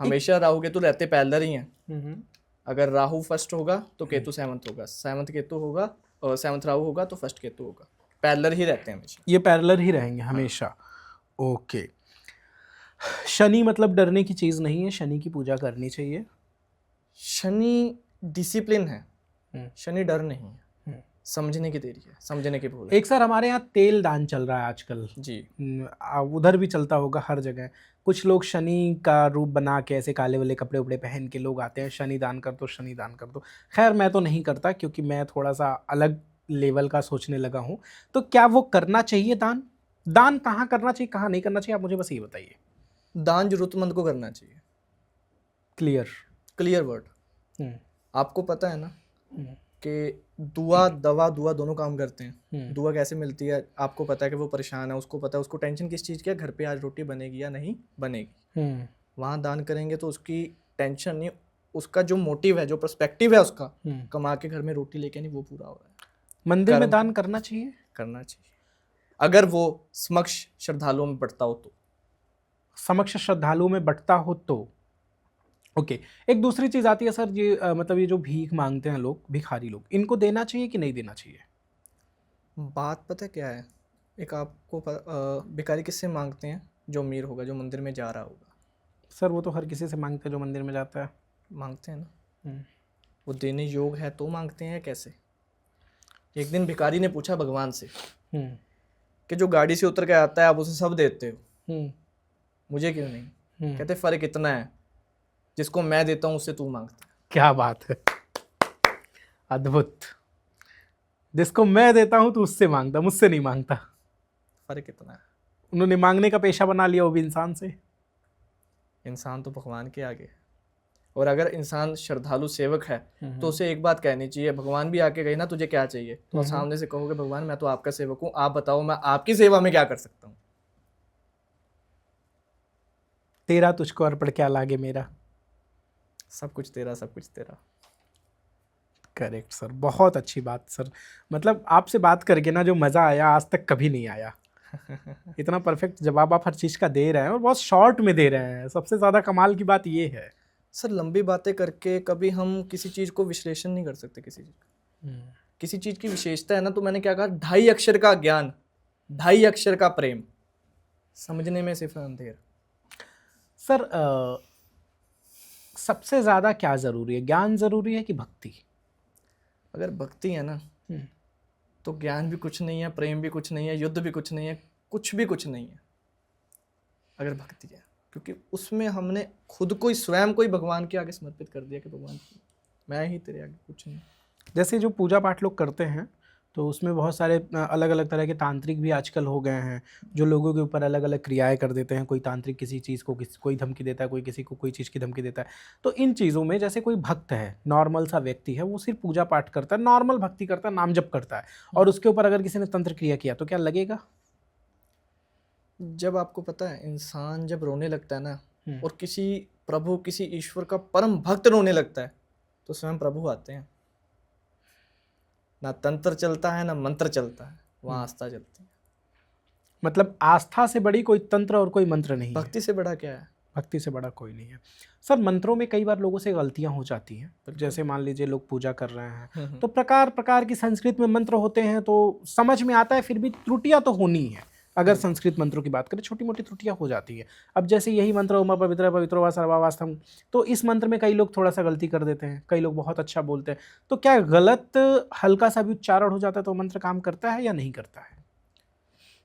हमेशा राहु केतु रहते पैरेलल ही हैं। अगर राहु फर्स्ट होगा तो केतु सेवंथ होगा, सेवंथ केतु होगा और सेवंथ राहु होगा तो फर्स्ट केतु होगा। पैरेलल ही रहते हैं हमेशा। ये पैरेलल ही रहेंगे हमेशा। ओके। शनि मतलब डरने की चीज नहीं है, शनि की पूजा करनी चाहिए। शनि डिसिप्लिन है, शनि डर नहीं है, समझने की देरी है, समझने की भूल है। एक सर हमारे यहाँ तेल दान चल रहा है आजकल जी। उधर भी चलता होगा हर जगह। कुछ लोग शनि का रूप बना के ऐसे काले वाले कपड़े उपड़े पहन के लोग आते हैं, शनि दान कर दो, शनि दान कर दो। खैर मैं तो नहीं करता, क्योंकि मैं थोड़ा सा अलग लेवल का सोचने लगा हूँ। तो क्या वो करना चाहिए दान? दान कहाँ करना चाहिए, कहाँ नहीं करना चाहिए, आप मुझे बस ये बताइए। दान जरूरतमंद को करना चाहिए। Clear word. आपको पता है ना कि दुआ दवा दोनों काम करते हैं। दुआ कैसे मिलती है? आपको पता है कि वो परेशान है, उसको पता है, उसको टेंशन किस चीज़ की है, घर पे आज रोटी बनेगी या नहीं बनेगी। वहाँ दान करेंगे तो उसकी टेंशन नहीं, उसका जो मोटिव है, जो पर्सपेक्टिव है उसका, कमा के घर में रोटी लेके नहीं, वो पूरा हो रहा है। मंदिर में दान करना चाहिए? करना चाहिए, अगर वो समक्ष श्रद्धालुओं में बढ़ता हो तो। समक्ष श्रद्धालुओं में बढ़ता हो तो। ओके। एक दूसरी चीज़ आती है सर, ये मतलब ये जो भीख मांगते हैं लोग, भिखारी लोग, इनको देना चाहिए कि नहीं देना चाहिए? बात पता क्या है, एक आपको भिखारी किससे मांगते हैं? जो अमीर होगा, जो मंदिर में जा रहा होगा। सर वो तो हर किसी से मांगते हैं जो मंदिर में जाता है। मांगते हैं ना, वो देने योग्य है तो मांगते हैं। कैसे? एक दिन भिखारी ने पूछा भगवान से कि जो गाड़ी से उतर के आता है आप उसे सब देते हो, मुझे क्यों नहीं? कहते फर्क इतना है, जिसको मैं देता हूँ उससे तू मांगता है। क्या बात है, अद्भुत। जिसको मैं देता हूँ तो उससे मांगता, मुझसे नहीं मांगता। फर्क इतना है। उन्होंने मांगने का पेशा बना लिया वो भी इंसान से। इंसान तो भगवान के आगे है। और अगर इंसान श्रद्धालु सेवक है तो उसे एक बात कहनी चाहिए, भगवान भी आके गए ना तुझे क्या चाहिए, तो सामने से कहोगे भगवान मैं तो आपका सेवक हूँ, आप बताओ मैं आपकी सेवा में क्या कर सकता हूँ। तेरा तुझको अर्पण क्या लागे मेरा, सब कुछ तेरा, सब कुछ तेरा। करेक्ट सर, बहुत अच्छी बात सर। मतलब आपसे बात करके ना जो मज़ा आया आज तक कभी नहीं आया। इतना परफेक्ट जवाब आप हर चीज़ का दे रहे हैं और बहुत शॉर्ट में दे रहे हैं। सबसे ज़्यादा कमाल की बात ये है सर, लंबी बातें करके कभी हम किसी चीज़ को विश्लेषण नहीं कर सकते। किसी चीज़ की विशेषता है ना, तो मैंने क्या कहा, 2.5 अक्षर का ज्ञान, 2.5 अक्षर का प्रेम, समझने में सिर्फ अंधेर। सर सबसे ज़्यादा क्या ज़रूरी है, ज्ञान ज़रूरी है कि भक्ति? अगर भक्ति है ना तो ज्ञान भी कुछ नहीं है, प्रेम भी कुछ नहीं है, युद्ध भी कुछ नहीं है, कुछ भी कुछ नहीं है अगर भक्ति है। क्योंकि उसमें हमने खुद को ही, स्वयं को ही भगवान के आगे समर्पित कर दिया कि भगवान मैं ही तेरे आगे, कुछ नहीं। जैसे जो पूजा पाठ लोग करते हैं तो उसमें बहुत सारे अलग अलग तरह के तांत्रिक भी आजकल हो गए हैं, जो लोगों के ऊपर अलग अलग क्रियाएं कर देते हैं। कोई तांत्रिक किसी चीज़ को कोई धमकी देता है, कोई किसी को कोई चीज़ की धमकी देता है। तो इन चीज़ों में जैसे कोई भक्त है, नॉर्मल सा व्यक्ति है, वो सिर्फ पूजा पाठ करता है, नॉर्मल भक्ति करता है, नाम जप करता है, और उसके ऊपर अगर किसी ने तंत्र क्रिया किया तो क्या लगेगा? जब आपको पता है इंसान जब रोने लगता है ना, और किसी प्रभु किसी ईश्वर का परम भक्त रोने लगता है, तो स्वयं प्रभु आते हैं। ना तंत्र चलता है ना मंत्र चलता है, वहाँ आस्था चलती है। मतलब आस्था से बड़ी कोई तंत्र और कोई मंत्र नहीं है। भक्ति से बड़ा क्या है? भक्ति से बड़ा कोई नहीं है। सर, मंत्रों में कई बार लोगों से गलतियां हो जाती हैं। जैसे मान लीजिए लोग पूजा कर रहे हैं, तो प्रकार प्रकार की संस्कृत में मंत्र होते हैं, तो समझ में आता है, फिर भी त्रुटियां तो होनी है। अगर संस्कृत मंत्रों की बात करें, छोटी मोटी त्रुटियां हो जाती है। अब जैसे यही मंत्र उमा पवित्र पवित्रो वा सर्वावास्तम, तो इस मंत्र में कई लोग थोड़ा सा गलती कर देते हैं, कई लोग बहुत अच्छा बोलते हैं। तो क्या गलत हल्का सा भी उच्चारण हो जाता है तो मंत्र काम करता है या नहीं करता है?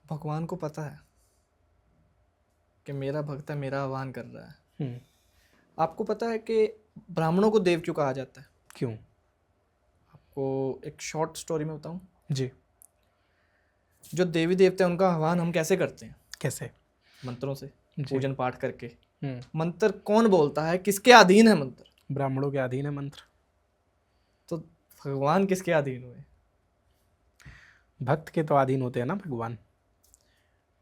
भगवान को पता है कि मेरा भक्त है, मेरा आह्वान कर रहा है। आपको पता है कि ब्राह्मणों को देव क्यों कहा जाता है? क्यों? आपको एक शॉर्ट स्टोरी में बताऊं? जी। जो देवी देवते हैं उनका आह्वान हम कैसे करते हैं? कैसे? मंत्रों से, पूजन पाठ करके। हम्म। मंत्र कौन बोलता है? किसके अधीन है मंत्र? ब्राह्मणों के अधीन है मंत्र। तो भगवान किसके अधीन हुए? भक्त के तो अधीन होते हैं ना भगवान।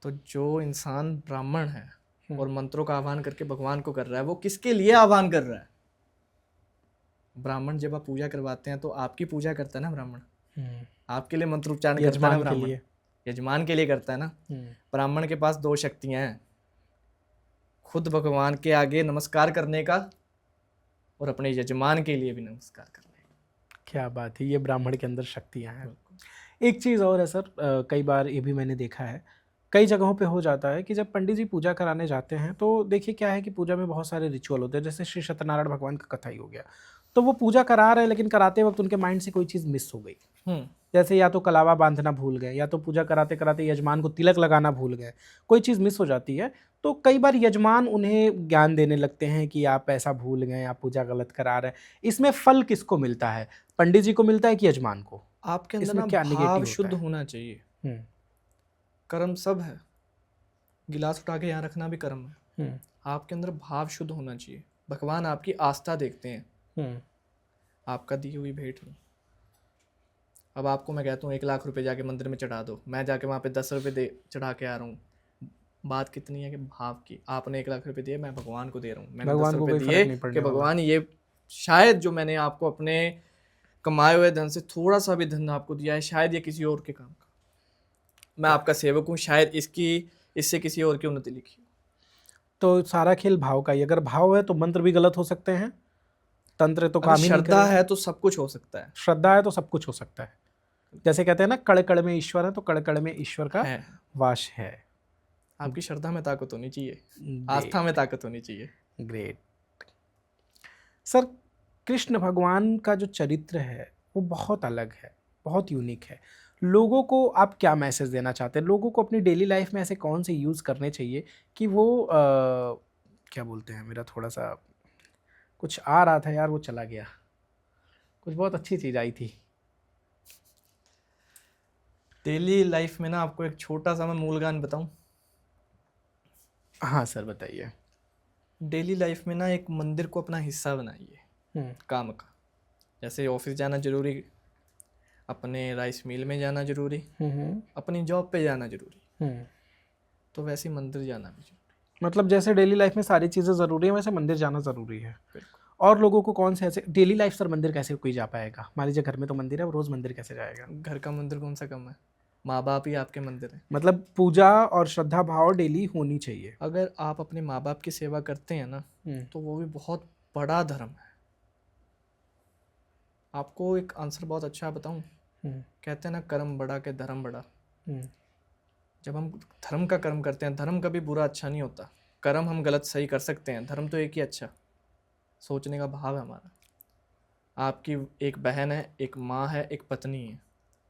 तो जो इंसान ब्राह्मण है और मंत्रों का आह्वान करके भगवान को कर रहा है, वो किसके लिए आह्वान कर रहा है? ब्राह्मण जब आप पूजा करवाते हैं तो आपकी पूजा करता है ना ब्राह्मण, आपके लिए मंत्र उच्चारण करता है ना ब्राह्मण, यजमान के लिए करता है ना। ब्राह्मण के पास दो शक्तियां हैं, खुद भगवान के आगे नमस्कार करने का और अपने यजमान के लिए भी नमस्कार करने का। क्या बात है, ये ब्राह्मण के अंदर शक्तियां हैं। एक चीज़ और है सर, कई बार ये भी मैंने देखा है, कई जगहों पे हो जाता है कि जब पंडित जी पूजा कराने जाते हैं तो देखिए क्या है कि पूजा में बहुत सारे रिचुअल होते हैं। जैसे श्री सत्यनारायण भगवान का कथा ही हो गया, तो वो पूजा करा रहे हैं लेकिन कराते वक्त उनके माइंड से कोई चीज़ मिस हो गई। जैसे या तो कलावा बांधना भूल गए, या तो पूजा कराते कराते यजमान को तिलक लगाना भूल गए, कोई चीज़ मिस हो जाती है। तो कई बार यजमान उन्हें ज्ञान देने लगते हैं कि आप ऐसा भूल गए, आप पूजा गलत करा रहे हैं। इसमें फल किसको मिलता है, पंडित जी को मिलता है कि यजमान को? आपके अंदर ना क्या भाव शुद्ध होना चाहिए। कर्म सब है, गिलास उठा के यहाँ रखना भी कर्म है। आपके अंदर भाव शुद्ध होना चाहिए। भगवान आपकी आस्था देखते हैं, आपका दी हुई भेंट में। अब आपको मैं कहता हूँ 1 लाख रुपए जाके मंदिर में चढ़ा दो, मैं जाके वहाँ पे 10 रुपये दे चढ़ा के आ रहा हूँ, बात कितनी है कि भाव की। आपने 1 लाख रुपए दिए, मैं भगवान को दे रहा हूँ, मैंने 10 रुपये दिए कि भगवान ये शायद जो मैंने आपको अपने कमाए हुए धन से थोड़ा सा भी धन आपको दिया है, शायद ये किसी और के काम का, मैं आपका सेवक हूँ, शायद इससे किसी और की उन्नति लिखी। तो सारा खेल भाव का ही। अगर भाव है तो मंत्र भी गलत हो सकते हैं, तंत्र तो काम ही नहीं करेगा। श्रद्धा है तो सब कुछ हो सकता है। श्रद्धा है तो सब कुछ हो सकता है। जैसे कहते हैं ना, कड़ कड़ में ईश्वर है, तो कड़ कड़ में ईश्वर का वास है। आपकी श्रद्धा में ताकत होनी चाहिए, आस्था में ताकत होनी चाहिए। Great sir. कृष्ण भगवान का जो चरित्र है वो बहुत अलग है, बहुत यूनिक है। लोगों को आप क्या मैसेज देना चाहते हैं? लोगों को अपनी डेली लाइफ में ऐसे कौन से यूज़ करने चाहिए कि वो क्या बोलते हैं, मेरा थोड़ा सा कुछ आ रहा था यार, वो चला गया, कुछ बहुत अच्छी चीज़ आई थी। डेली लाइफ में ना आपको एक छोटा सा मैं मूल गान बताऊं? हाँ सर बताइए। डेली लाइफ में ना एक मंदिर को अपना हिस्सा बनाइए काम का। जैसे ऑफिस जाना जरूरी, अपने राइस मिल में जाना जरूरी, अपनी जॉब पे जाना जरूरी, तो वैसे मंदिर जाना भी जरूरी। मतलब जैसे डेली लाइफ में सारी चीज़ें ज़रूरी है, वैसे मंदिर जाना ज़रूरी है। और लोगों को कौन से ऐसे डेली लाइफ सर मंदिर कैसे कोई जा पाएगा? मान लीजिए घर में तो मंदिर है, वो रोज़ मंदिर कैसे जाएगा? घर का मंदिर कौन सा कम है, माँ बाप ही आपके मंदिर है। मतलब पूजा और श्रद्धा भाव डेली होनी चाहिए। अगर आप अपने माँ बाप की सेवा करते हैं ना, तो वो भी बहुत बड़ा धर्म है। आपको एक आंसर बहुत अच्छा बताऊं, कहते हैं ना कर्म बड़ा के धर्म बड़ा। जब हम धर्म का कर्म करते हैं, धर्म कभी बुरा अच्छा नहीं होता, कर्म हम गलत सही कर सकते हैं, धर्म तो एक ही अच्छा। सोचने का भाव है हमारा। आपकी एक बहन है, एक माँ है, एक पत्नी है,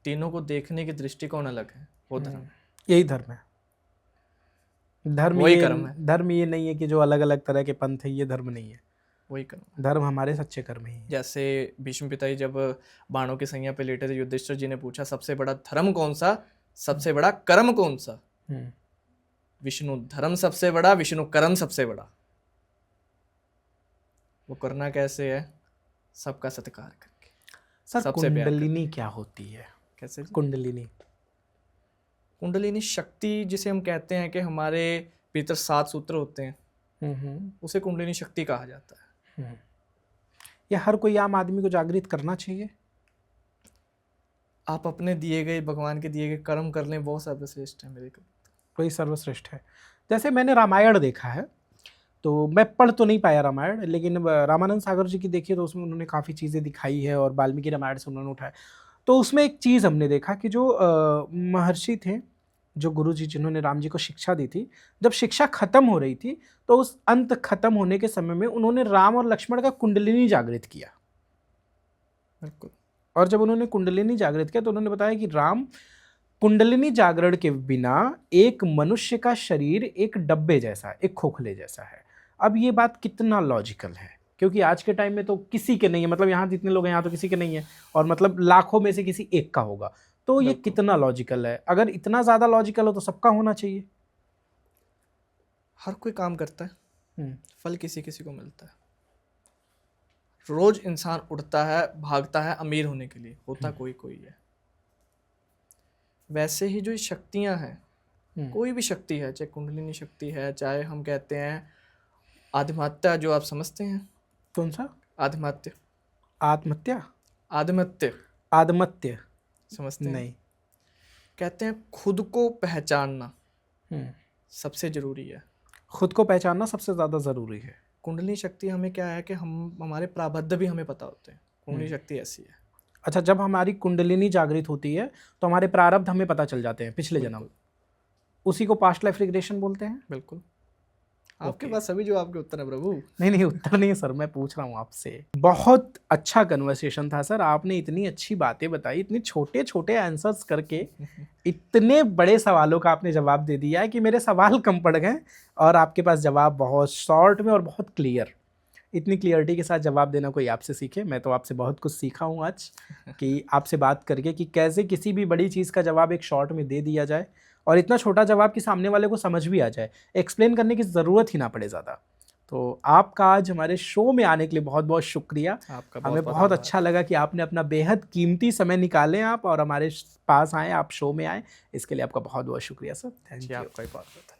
तीनों को देखने की दृष्टिकोण अलग है, वो धर्म। यही धर्म है। धर्म वही ये कर्म है। धर्म ये नहीं है कि जो अलग अलग तरह के पंथ है, ये धर्म नहीं है। वही कर्म। धर्म हमारे सच्चे कर्म ही है। जैसे भीष्म पिताजी जब बाणों की सैया पे लेटे थे, युधिष्ठिर जी ने पूछा सबसे बड़ा धर्म कौन सा, सबसे बड़ा कर्म कौन सा? विष्णु धर्म सबसे बड़ा, विष्णु कर्म सबसे बड़ा। वो करना कैसे है? सबका सत्कार करके, सर सबसे प्यार कुंडलिनी क्या होती है? कैसे जी? कुंडलिनी कुंडलिनी शक्ति जिसे हम कहते हैं कि हमारे भीतर 7 सूत्र होते हैं, उसे कुंडलिनी शक्ति कहा जाता है। ये हर कोई आम आदमी को जागृत करना चाहिए। आप अपने दिए गए, भगवान के दिए गए कर्म कर लें, बहुत सर्वश्रेष्ठ है मेरे को। वही सर्वश्रेष्ठ है। जैसे मैंने रामायण देखा है, तो मैं पढ़ तो नहीं पाया रामायण, लेकिन रामानंद सागर जी की देखिए तो उसमें उन्होंने काफ़ी चीज़ें दिखाई है और वाल्मीकि रामायण से उन्होंने उठाया। तो उसमें एक चीज़ हमने देखा कि जो महर्षि थे, जो गुरु जी जिन्होंने राम जी को शिक्षा दी थी, जब शिक्षा खत्म हो रही थी तो उस अंत खत्म होने के समय में उन्होंने राम और लक्ष्मण का कुंडलिनी जागृत किया। बिल्कुल। और जब उन्होंने कुंडलिनी जागृत किया तो उन्होंने बताया कि राम कुंडलिनी जागरण के बिना एक मनुष्य का शरीर एक डब्बे जैसा है, एक खोखले जैसा है। अब ये बात कितना लॉजिकल है, क्योंकि आज के टाइम में तो किसी के नहीं है, मतलब यहाँ जितने लोग हैं यहाँ तो किसी के नहीं है, और मतलब लाखों में से किसी एक का होगा। तो ये कितना लॉजिकल है? अगर इतना ज़्यादा लॉजिकल हो तो सबका होना चाहिए। हर कोई काम करता है, फल किसी किसी को मिलता है। रोज इंसान उठता है, भागता है अमीर होने के लिए, होता कोई कोई है। वैसे ही जो शक्तियां हैं, कोई भी शक्ति है, चाहे कुंडलिनी शक्ति है, चाहे हम कहते हैं आध्यात्म, जो आप समझते हैं। कौन सा? आध्यात्म। आत्महत्या? आध्यात्म आत्महत्या समझते हैं? नहीं। कहते हैं खुद को पहचानना सबसे जरूरी है। खुद को पहचानना सबसे ज़्यादा ज़रूरी है। कुंडली शक्ति हमें क्या है कि हम, हमारे प्रारब्ध भी हमें पता होते हैं। कुंडली शक्ति ऐसी है। अच्छा, जब हमारी कुंडलिनी जागृत होती है तो हमारे प्रारब्ध हमें पता चल जाते हैं, पिछले जन्म। उसी को पास्ट लाइफ रिग्रेशन बोलते हैं। बिल्कुल। आपके पास सभी जो आपके उत्तर है प्रभु। नहीं उत्तर नहीं है सर, मैं पूछ रहा हूँ आपसे। बहुत अच्छा कन्वर्सेशन था सर, आपने इतनी अच्छी बातें बताई, इतने छोटे छोटे आंसर्स करके इतने बड़े सवालों का आपने जवाब दे दिया है कि मेरे सवाल कम पड़ गए, और आपके पास जवाब बहुत शॉर्ट में और बहुत क्लियर, इतनी क्लियरिटी के साथ जवाब देना कोई आपसे सीखे। मैं तो आपसे बहुत कुछ सीखा हूँ आज कि आपसे बात करके कि कैसे किसी भी बड़ी चीज़ का जवाब एक शॉर्ट में दे दिया जाए, और इतना छोटा जवाब कि सामने वाले को समझ भी आ जाए, एक्सप्लेन करने की ज़रूरत ही ना पड़े ज़्यादा। तो आपका आज हमारे शो में आने के लिए बहुत बहुत शुक्रिया। हमें बहुत अच्छा लगा कि आपने अपना बेहद कीमती समय निकाले आप और हमारे पास आए, आप शो में आए, इसके लिए आपका बहुत बहुत शुक्रिया सर। Thank you. आपका भी बहुत बहुत